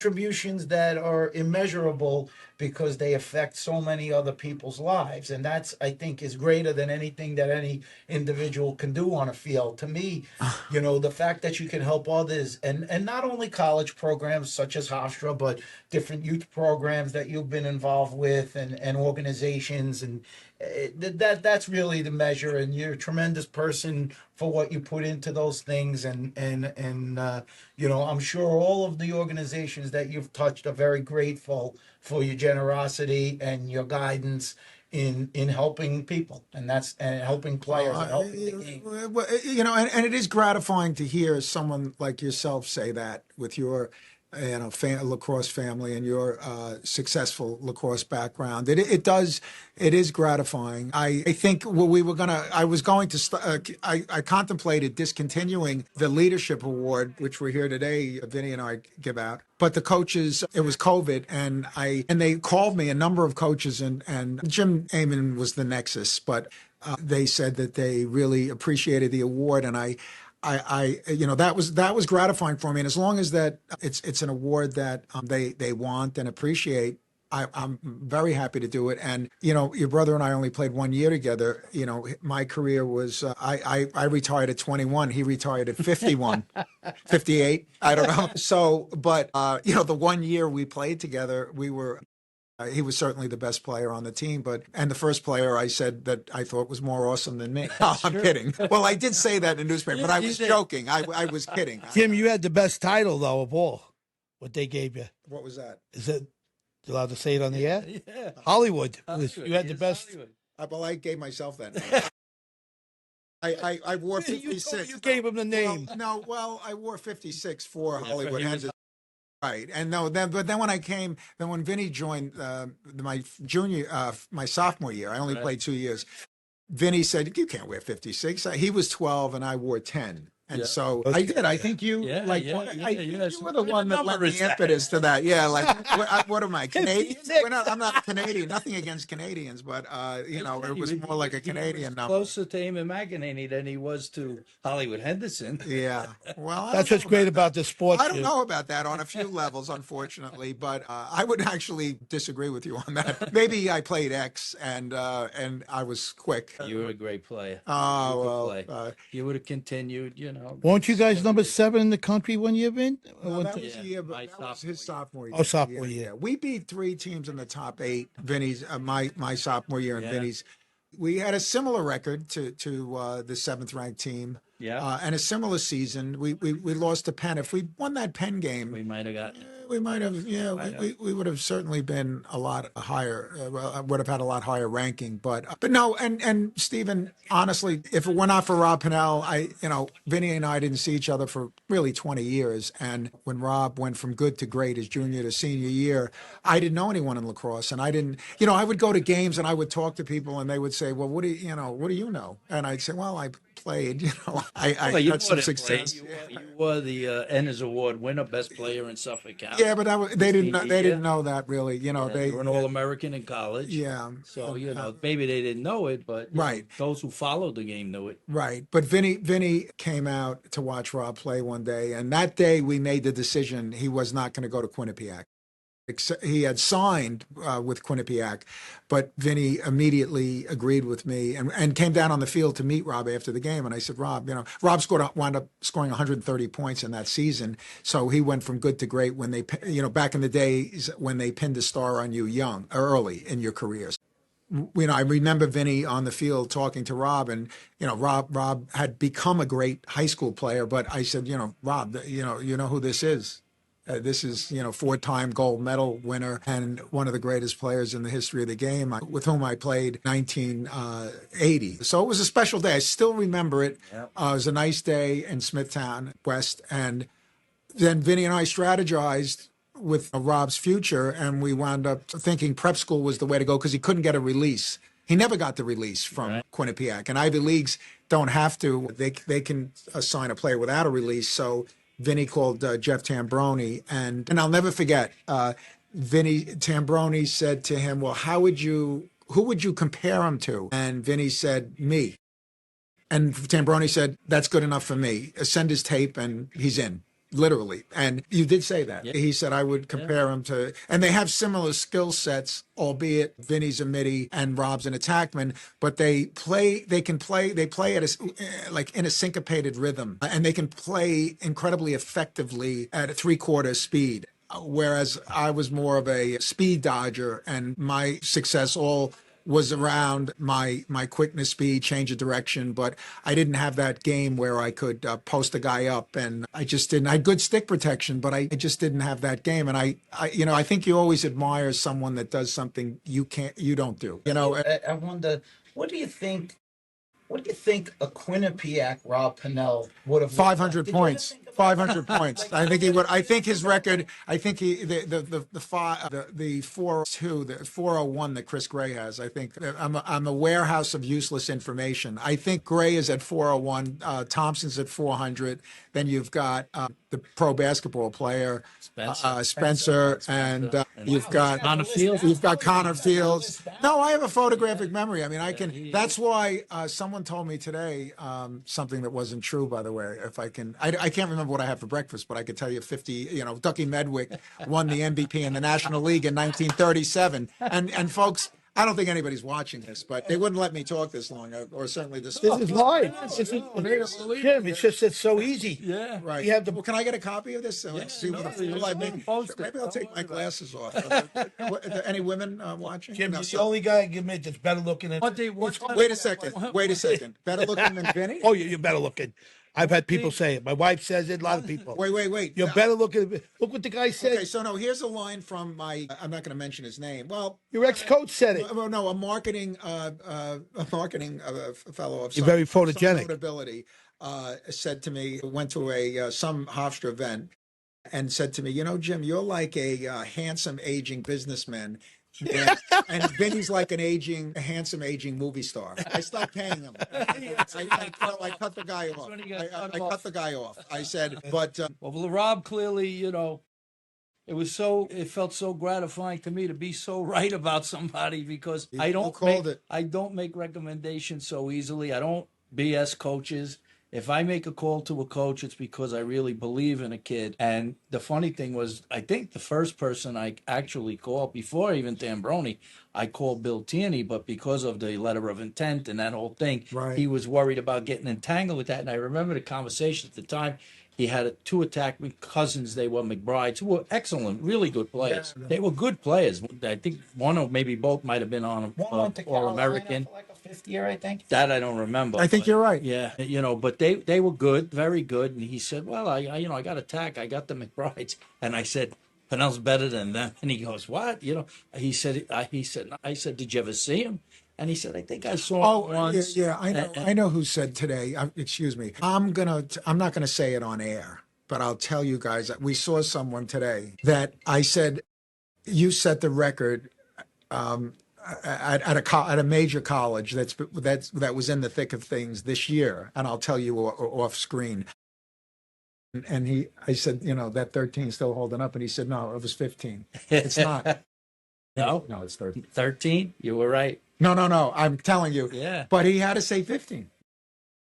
that are immeasurable because they affect so many other people's lives, and that's, I think, is greater than anything that any individual can do on a field. To me, the fact that you can help others, and not only college programs such as Hofstra, but different youth programs that you've been involved with, and organizations, and that's really the measure. And you're a tremendous person for what you put into those things, and I'm sure all of the organizations that you've touched are very grateful for your generosity and your guidance in helping people, and helping players and helping the game. And it is gratifying to hear someone like yourself say that with your lacrosse family and your successful lacrosse background. It is gratifying. I think I contemplated discontinuing the leadership award, which we're here today, Vinny and I give out. But the coaches, it was COVID, and they called me, a number of coaches, and Jim Amon was the nexus, but they said that they really appreciated the award, and that was gratifying for me. And as long as that it's an award that they want and appreciate, I'm very happy to do it. And your brother and I only played 1 year together. My career was I retired at 21. He retired at 51, 58. I don't know. So, but the 1 year we played together, we were. He was certainly the best player on the team, and the first player I said that I thought was more awesome than me. No, I'm kidding. Well, I did say that in the newspaper, but I was joking. I was kidding. Tim, you had the best title, though, of all, what they gave you. What was that? Is it allowed to say it on the air? Yeah. Hollywood. You had the best. Well, I gave myself that name. I wore 56. You gave him the name. I wore 56 for Hollywood Henderson. Right, and but then when Vinny joined my sophomore year, I only played 2 years. Vinny said, "You can't wear 56." He was 12, and I wore 10. And so I did. I think you you were the one that lent the impetus to that. Yeah, what am I, Canadian? I'm not Canadian. Nothing against Canadians, but it was more like a Canadian number. Closer to Eamon McEnany than he was to Hollywood Henderson. Yeah, well, that's what's great about the sport. I don't know about that on a few levels, unfortunately, but I would actually disagree with you on that. Maybe I played X and I was quick. You were a great player. Oh, well, you would have continued, Weren't you guys number 7 in the country one year, Vin? No, that was the year, but that was his sophomore year. Oh, sophomore year. We beat 3 teams in the top 8. Vinny's, my sophomore year, and Vinny's. We had a similar record to the 7th ranked team. Yeah. And a similar season. We lost to Penn. If we won that Penn game, we might have gotten. We might have, we would have certainly been a lot higher. Would have had a lot higher ranking, but no. And Stephen, honestly, if it were not for Rob Pinnell, Vinny and I didn't see each other for really 20 years. And when Rob went from good to great his junior to senior year, I didn't know anyone in lacrosse, and I didn't. I would go to games and I would talk to people, and they would say, "Well, what do you know?" And I'd say, "Well, I played. I Well, you had more some than success. played. You were the Ennis Award winner, best player in Suffolk County. Yeah, but they didn't know, Senior they didn't year. know that really. Yeah, you were an All-American in college. Yeah, So, maybe they didn't know it, but right. those who followed the game knew it. Right. But Vinny came out to watch Rob play one day, and that day we made the decision he was not going to go to Quinnipiac. He had signed with Quinnipiac, but Vinny immediately agreed with me and came down on the field to meet Rob after the game. And I said, Rob, Rob wound up scoring 130 points in that season. So he went from good to great when they, back in the days when they pinned a star on you early in your careers. I remember Vinny on the field talking to Rob, and Rob had become a great high school player. But I said, Rob, you know who this is. This is, four-time gold medal winner and one of the greatest players in the history of the game, with whom I played 1980. So it was a special day. I still remember it. Yep. It was a nice day in Smithtown West, and then Vinny and I strategized with Rob's future, and we wound up thinking prep school was the way to go because he couldn't get a release. He never got the release from Quinnipiac, and Ivy Leagues don't have to. They can assign a player without a release. So Vinny called Jeff Tambroni, and I'll never forget. Vinny Tambroni said to him, "Well, who would you compare him to?" And Vinny said, "Me." And Tambroni said, "That's good enough for me. Send his tape, and he's in." Literally. And you did say that. Yeah. He said, I would compare him to, and they have similar skill sets, albeit Vinny's a midi and Rob's an attackman, but they play at like in a syncopated rhythm, and they can play incredibly effectively at a 3/4 speed. Whereas I was more of a speed dodger, and my success all was around my quickness, speed, change of direction, but I didn't have that game where I could post a guy up, and I just didn't. I had good stick protection, but I just didn't have that game. And I think you always admire someone that does something you don't do. I wonder, what do you think? What do you think a Quinnipiac Rob Pennell would have? 500 points. 500 points. I think he would. I think his record. I think the 402, the 401 that Chris Gray has. I think I'm a warehouse of useless information. I think Gray is at 401. Thompson's at 400. Then you've got the pro basketball player Spencer, and you've got Connor Fields. You've got Connor Fields. No, I have a photographic memory. I mean, I can. That's why someone told me today something that wasn't true. By the way, if I can, I can't remember what I had for breakfast, but I could tell you 50. Ducky Medwick won the MVP in the National League in 1937, and folks. I don't think anybody's watching this, but they wouldn't let me talk this long, or certainly this. This is live. Jim, it's just it's so easy. Yeah, right. You have to. Well, can I get a copy of this? See what maybe I'll take my glasses off. Any women watching? Jim, you're the only guy I can admit that's better looking than. Wait a second. Better looking than Vinny? Oh, you're better looking. I've had people say it. My wife says it. A lot of people. Wait. You're better looking. Look what the guy said. Okay, so no, here's a line from my. I'm not going to mention his name. Well, your ex-coach said it. Well, no, a marketing fellow of You're very photogenic. Some notability said to me, went to some Hofstra event, and said to me, Jim, you're like a handsome aging businessman. And Vinny's like a handsome aging movie star. I stopped paying him. I cut the guy off. I cut the guy off. I said, but well, Rob clearly, it felt so gratifying to me to be so right about somebody, because I don't make recommendations so easily. I don't BS coaches. If I make a call to a coach, it's because I really believe in a kid. And the funny thing was, I think the first person I actually called, before even Tambroni, I called Bill Tierney, but because of the letter of intent and that whole thing, He was worried about getting entangled with that. And I remember the conversation at the time. He had two attackman cousins. They were McBrides, who were excellent, really good players. Yeah. They were good players. I think one or maybe both might have been on All-American. For like a fifth year, I think. That I don't remember. I think you're right. Yeah, but they were good, very good. And he said, "Well, I got attack. I got the McBrides." And I said, "Pennell's better than them." And he goes, "What?" I said, "Did you ever see him?" And he said, "I think I saw him once." Yeah, I know. I know who said today. Excuse me. I'm not gonna say it on air, but I'll tell you guys. We saw someone today that I said, "You set the record." at a major college that was in the thick of things this year, and I'll tell you off screen. And I said, that 13 still holding up, and he said, no, it was 15. It's not. No, No, it's 13. 13. You were right. No, I'm telling you. Yeah. But he had to say 15.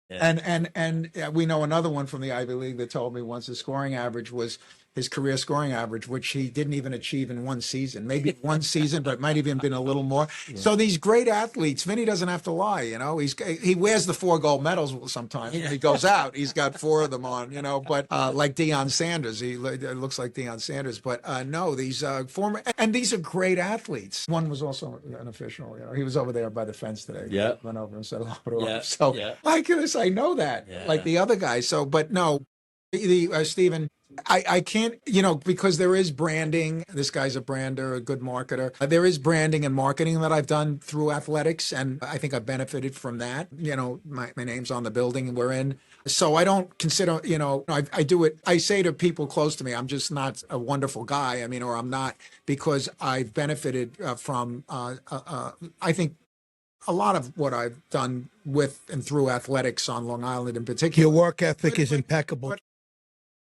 Yeah. And we know another one from the Ivy League that told me once his scoring average was his career scoring average, which he didn't even achieve in one season, maybe one season, but it might have even been a little more. Yeah. So these great athletes, Vinny doesn't have to lie, he wears the 4 gold medals sometimes. Yeah. When he goes out, he's got 4 of them on, but like Deion Sanders, it looks like Deion Sanders, but no, these former, and these are great athletes. One was also an official, he was over there by the fence today. Yeah. Went over and said hello to him. So my goodness, I know that, like the other guys. So, but no, Stephen, I can't, because there is branding. This guy's a brander, a good marketer. There is branding and marketing that I've done through athletics, and I think I've benefited from that. My name's on the building we're in. So I don't consider, I do it. I say to people close to me, I'm just not a wonderful guy. Or I'm not, because I've benefited from, I think, a lot of what I've done with and through athletics on Long Island in particular. Your work ethic is impeccable.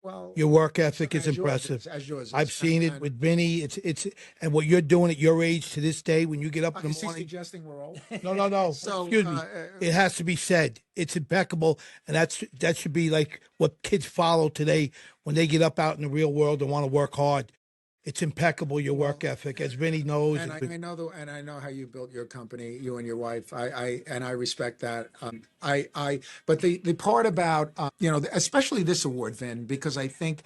Well, your work ethic is impressive. Yours is. I've seen it with Vinny. It's and what you're doing at your age to this day when you get up in the morning. Suggesting we're old? No. So, excuse me. It has to be said. It's impeccable, and that should be like what kids follow today when they get up out in the real world and want to work hard. It's impeccable, your work ethic, as Vinny knows. And I know how you built your company, you and your wife. I respect that. But the part about especially this award, Vin, because I think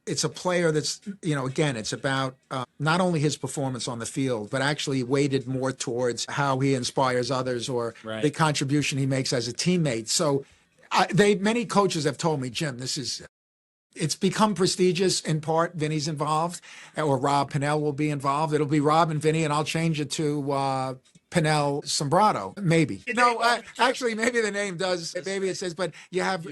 it's a player that's again, it's about not only his performance on the field, but actually weighted more towards how he inspires others or the contribution he makes as a teammate. So many coaches have told me, Jim, it's become prestigious in part. Vinny's involved, or Rob Pinnell will be involved. It'll be Rob and Vinny, and I'll change it to Pinnell Sombrado. Maybe. No, actually, maybe the name does. Maybe it says, but you have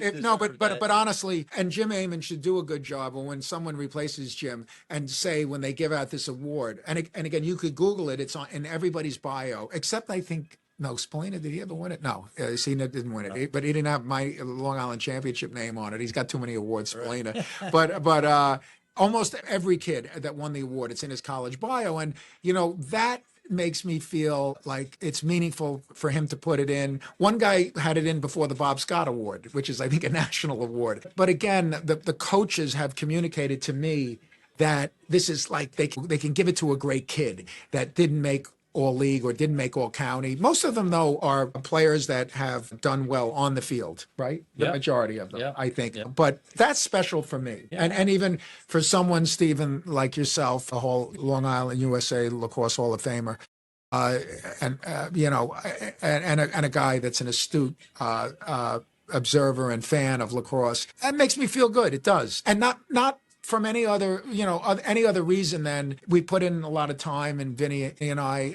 but honestly, and Jim Amon should do a good job when someone replaces Jim and say when they give out this award. And again, you could Google it. It's in everybody's bio, except I think. No, Spalina, did he ever win it? No, Cena didn't win it, but he didn't have my Long Island Championship name on it. He's got too many awards, Spalina. But almost every kid that won the award, it's in his college bio, and that makes me feel like it's meaningful for him to put it in. One guy had it in before the Bob Scott Award, which is, I think, a national award. But again, the coaches have communicated to me that this is like they can give it to a great kid that didn't make all league or didn't make all county. Most of them, though, are players that have done well on the field, right? The majority of them, I think. But that's special for me. And even for someone, Stephen, like yourself, a whole Long Island USA Lacrosse Hall of Famer, and a guy that's an astute observer and fan of lacrosse, that makes me feel good. It does. And not from any other reason than we put in a lot of time, and Vinny and I,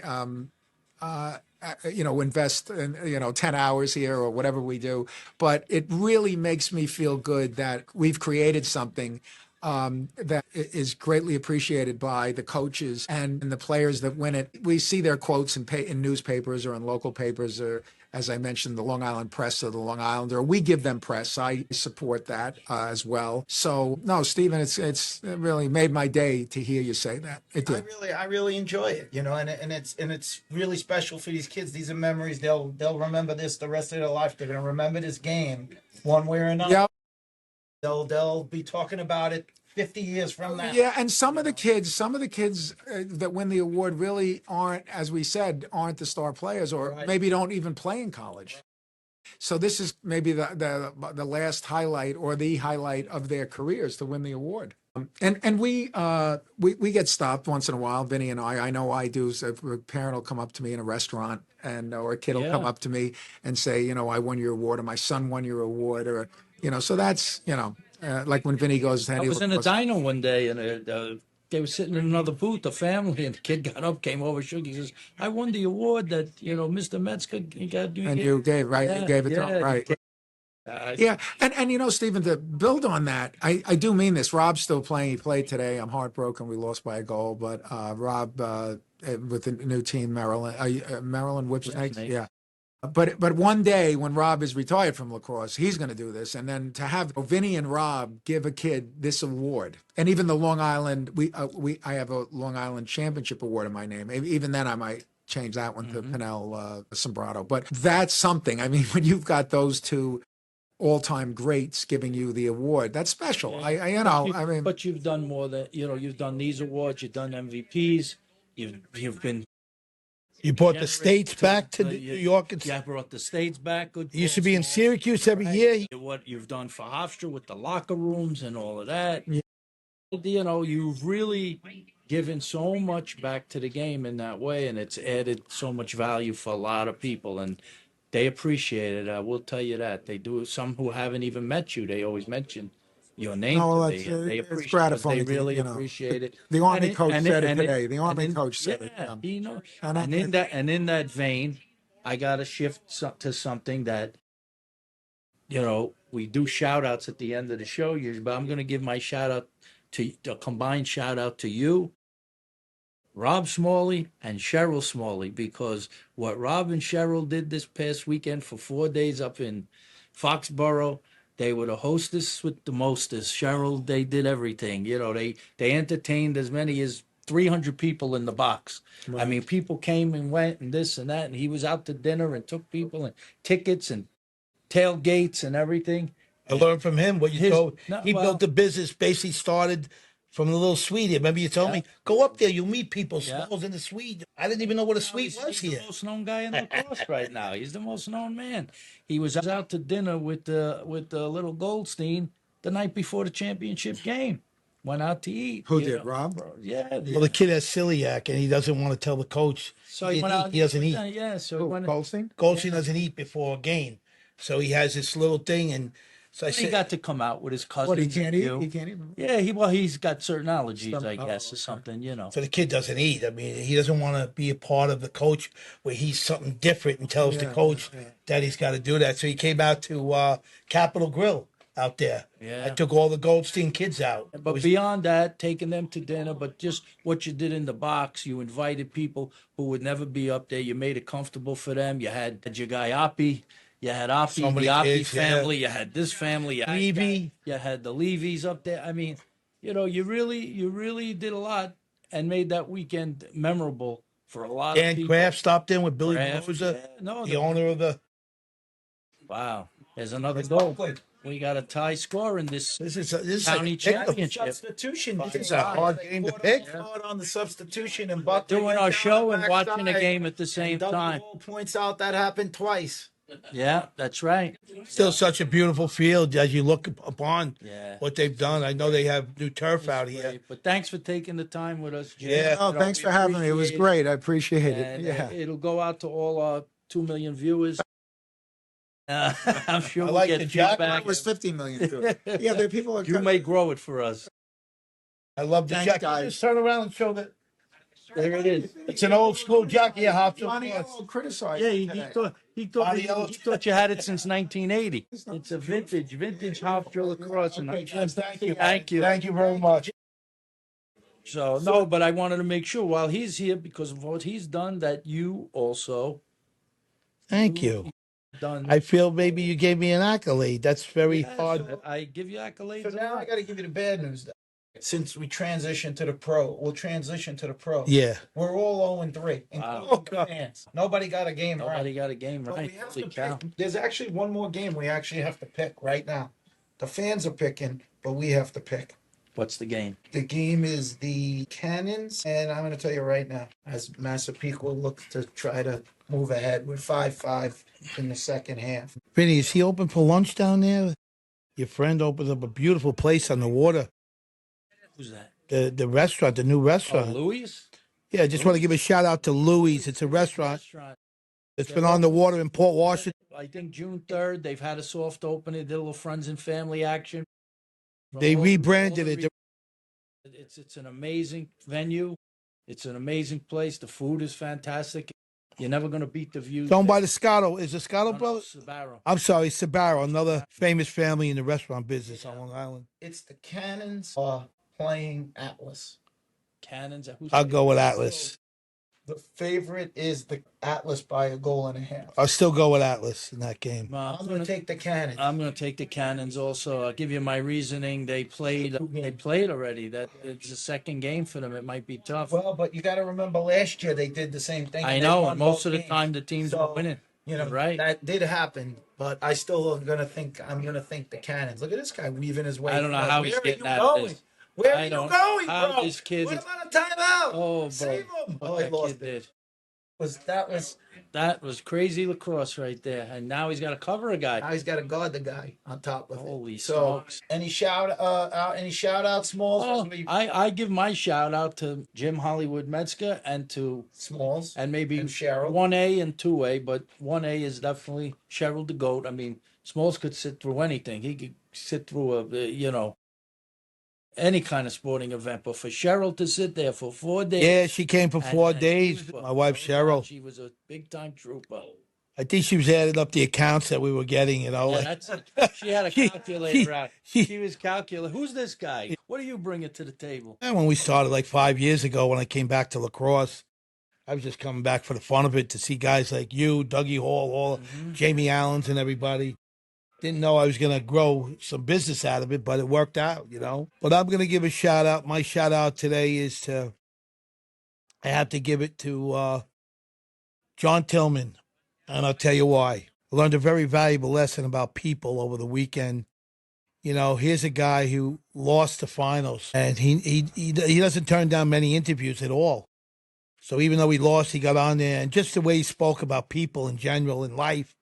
invest in, 10 hours here or whatever we do. But it really makes me feel good that we've created something that is greatly appreciated by the coaches and the players that win it. We see their quotes in newspapers or in local papers, or, as I mentioned, the Long Island Press or the Long Islander. We give them press. I support that as well. So, no, Stephen, it's really made my day to hear you say that. It did. I really enjoy it, and it's really special for these kids. These are memories. They'll remember this the rest of their life. They're going to remember this game one way or another. Yep. They'll be talking about it 50 years from now. Yeah, and some of the kids that win the award really aren't, as we said, aren't the star players, or maybe don't even play in college. So this is maybe the last highlight or the highlight of their careers to win the award. And we get stopped once in a while, Vinny and I know I do. So a parent will come up to me in a restaurant, or a kid will come up to me and say, I won your award, or my son won your award, or so that's like when Vinny goes. I was in a diner one day, and they were sitting in another booth, a family, and the kid got up, came over, shook. He says, "I won the award that Mr. Metzger got." And you gave, right? You gave it to him, right? Yeah, and Stephen, to build on that, I do mean this. Rob's still playing. He played today. I'm heartbroken. We lost by a goal, but Rob with the new team, Maryland, Maryland Whipsnakes. Whipsnakes. Yeah. But one day when Rob is retired from lacrosse, he's going to do this, and then to have Vinny and Rob give a kid this award, and even the Long Island, I have a Long Island Championship award in my name. Even then, I might change that one to Pinnell Sombrato. But that's something. I mean, when you've got those two all-time greats giving you the award, that's special. I mean, but you've done more than you've done these awards, you've done MVPs, you've been. You brought the states back to New York. Yeah, I brought the states back. Good. You used to be in Syracuse every year. What you've done for Hofstra with the locker rooms and all of that. Yeah. You've really given so much back to the game in that way, and it's added so much value for a lot of people, and they appreciate it. I will tell you that. They do. Some who haven't even met you, they always mention your name. They it's appreciate gratifying. it. They really appreciate it. The Army coach said it today. The Army coach said it. And in that vein, I got to shift to something that, we do shout outs at the end of the show, but I'm going to give my shout out to a combined shout out to you, Rob Smalley, and Cheryl Smalley, because what Rob and Cheryl did this past weekend for 4 days up in Foxborough, they were the hostess with the mostest. Cheryl, they did everything. They entertained as many as 300 people in the box. Right. I mean, people came and went and this and that, and he was out to dinner and took people and tickets and tailgates and everything. I learned from him what you told. He built the business, basically started from the little suite here. Remember you told me, go up there, you'll meet people. Smalls in the suite. I didn't even know what a suite was here. He's the most known guy in lacrosse right now. He's the most known man. He was out to dinner with the little Goldstein the night before the championship game. Went out to eat. Who did, Rob? Yeah. Well, the kid has celiac, and he doesn't want to tell the coach. So he went out. He doesn't eat. Yeah. So Goldstein? Goldstein doesn't eat before a game. So he has this little thing, and so I said, he got to come out with his cousin. What, he can't eat? He can't eat? Yeah, he's got certain allergies, I guess, or something, So the kid doesn't eat. I mean, he doesn't want to be a part of the coach where he's something different and tells the coach that he's got to do that. So he came out to Capitol Grill out there. Yeah. I took all the Goldstein kids out. But beyond that, taking them to dinner, but just what you did in the box, you invited people who would never be up there. You made it comfortable for them. You had your guy Oppie. You had Oppie, the Oppie family. You had this family. You had Levy. You had the Levy's up there. I mean, you really did a lot and made that weekend memorable for a lot of people. Dan Kraft stopped in with Billy Kraft, Rosa, the the owner of the. Wow, there's another goal. We got a tie score in this county championship. Substitution. This is a hard game to pick. On the substitution and Doing our show and watching the game at the same time. Points out that happened twice. Yeah, that's right. Still such a beautiful field as you look upon Yeah. what they've done. I know they have new turf out Great. here. But thanks for taking the time with us, Jim. Yeah. Oh, thanks for having me. It was great. I appreciate it. And Yeah. it'll go out to all our 2 million viewers. I'm sure I we'll like get the jacket. feedback. It was 50 million too. Yeah, there are people are You may grow it for us. I love the Thanks, jacket. guys. Just turn around and show that. There it is. It's an old school jacket. Johnny Hofstra. criticized. Yeah, today. he thought you had it since 1980. It's a vintage Hofstra lacrosse. Okay, Jens, thank you. Thank you. Thank you very much. So, no, but I wanted to make sure while he's here, because of what he's done, that you also Thank you. done. I feel maybe you gave me an accolade. That's very hard. So I give you accolades. So now I got to give you the bad news. Since we transitioned to the pro, we'll transition to the pro. Yeah. We're all 0-3, including the fans. Nobody got a game right. Nobody got a game But right. we have Holy to cow. pick. There's actually one more game we actually have to pick right now. The fans are picking, but we have to pick. What's the game? The game is the Cannons, and I'm going to tell you right now, as Massapequa looks to try to move ahead with 5-5 in the second half. Vinny, is he open for lunch down there? Your friend opened up a beautiful place on the water. Who's that? The restaurant, the new Oh, restaurant. Louis? Yeah, I just want to give a shout out to Louis. It's a restaurant. It's been on the water in Port Washington. I think June 3rd, they've had a soft opening, did a little friends and family action. They rebranded it. It's an amazing venue. It's an amazing place. The food is fantastic. You're never going to beat the views. It's owned by the Scotto. Is the Scotto brothers? Sbarro. I'm sorry, Sbarro, another famous family in the restaurant business on Long Island. It's the Cannons playing Atlas. Cannons. I'll go with Atlas. The favorite is the Atlas by a goal and a half. I'll still go with Atlas in that game. I'm going to take the Cannons. I'm going to take the Cannons also. I'll give you my reasoning. They played already. That it's a second game for them. It might be tough. Well, but you got to remember last year they did the same thing. I They know. won And most both of the games. time the teams are winning. You know, right? That did happen, but I still am gonna think the Cannons. Look at this guy weaving his way. I don't know how he's getting out of this. Where are you going, how bro? this kid What is- about a timeout? Oh, bro. Save him! What Oh, he that lost kid it. did. That was That was crazy lacrosse right there. And now he's got to cover a guy. now he's got to guard the guy on top of Holy it. smokes. Any shout out, Smalls? Oh, I give my shout out to Jim Hollywood Metzger and to Smalls maybe and Cheryl. 1A and 2A, but 1A is definitely Cheryl the GOAT. I mean, Smalls could sit through anything. He could sit through any kind of sporting event, but for Cheryl to sit there for 4 days. Yeah, she came for 4 days. My wife, Cheryl. She was a big time trooper. I think she was adding up the accounts that we were getting, Yeah, like, that's it. She had a calculator out. she- She was calculating. Who's this guy? What are you bringing to the table? and when we started like 5 years ago, when I came back to lacrosse, I was just coming back for the fun of it to see guys like you, Dougie Hall, all Jamie Allens and everybody. Didn't know I was going to grow some business out of it, but it worked out, But I'm going to give a shout out. My shout out today is I have to give it to John Tillman, and I'll tell you why. I learned a very valuable lesson about people over the weekend. Here's a guy who lost the finals, and he doesn't turn down many interviews at all. So even though he lost, he got on there, and just the way he spoke about people in general in life,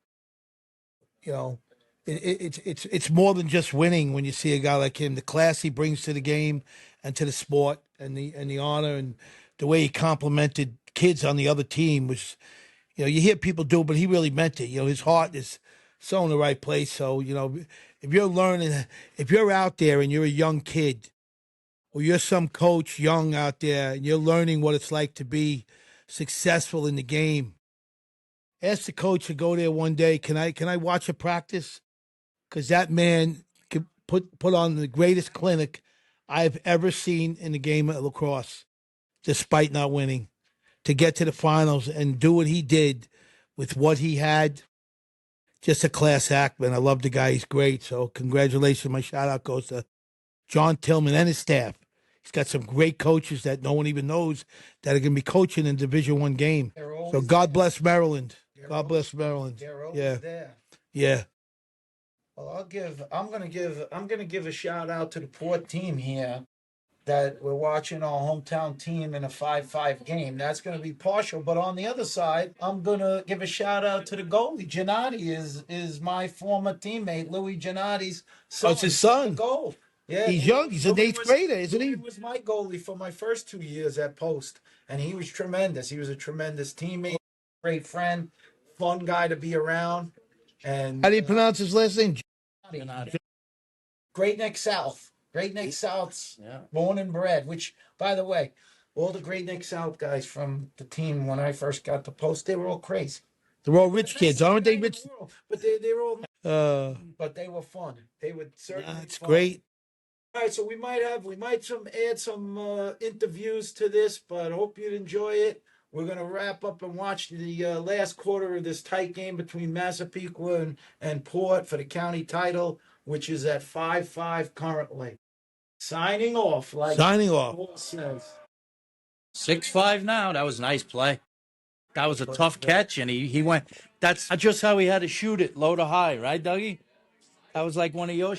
it's more than just winning when you see a guy like him. The class he brings to the game and to the sport, and the honor, and the way he complimented kids on the other team was, you hear people do it, but he really meant it. His heart is so in the right place. So, if you're out there and you're a young kid, or you're some coach young out there and you're learning what it's like to be successful in the game, ask the coach to go there one day. Can I watch a practice? Because that man could put on the greatest clinic I've ever seen in the game of lacrosse, despite not winning, to get to the finals and do what he did with what he had. Just a class act, man. I love the guy. He's great. So congratulations. My shout out goes to John Tillman and his staff. He's got some great coaches that no one even knows that are going to be coaching in Division I game. So God bless Maryland. God bless Maryland. They're always Yeah. there. Yeah. Well, I'm gonna give a shout out to the Port team here, that we're watching our hometown team in a 5-5 game. That's gonna be partial, but on the other side, I'm gonna give a shout out to the goalie. Giannotti is my former teammate, Louis Giannotti's son. Oh, it's his son. The goal. Yeah, He's young. He's an eighth grader, isn't he? Louis was my goalie for my first 2 years at Post, and he was tremendous. He was a tremendous teammate, great friend, fun guy to be around. And How do you pronounce his last name? Great Neck South. Great Neck South's Yeah. born and bred, which, by the way, all the Great Neck South guys from the team when I first got to Post, they were all crazy. They're all rich kids, aren't they, rich? But they were all, but they were fun. They would certainly. That's fun. great. All right, so we might add some interviews to this, but hope you'd enjoy it. We're gonna wrap up and watch the last quarter of this tight game between Massapequa and Port for the county title, which is at 5-5 currently. Signing off, like Signing off. Paul says. 6-5 now. That was a nice play. That was a tough catch, and he went. That's just how he had to shoot it, low to high, right, Dougie? That was like one of your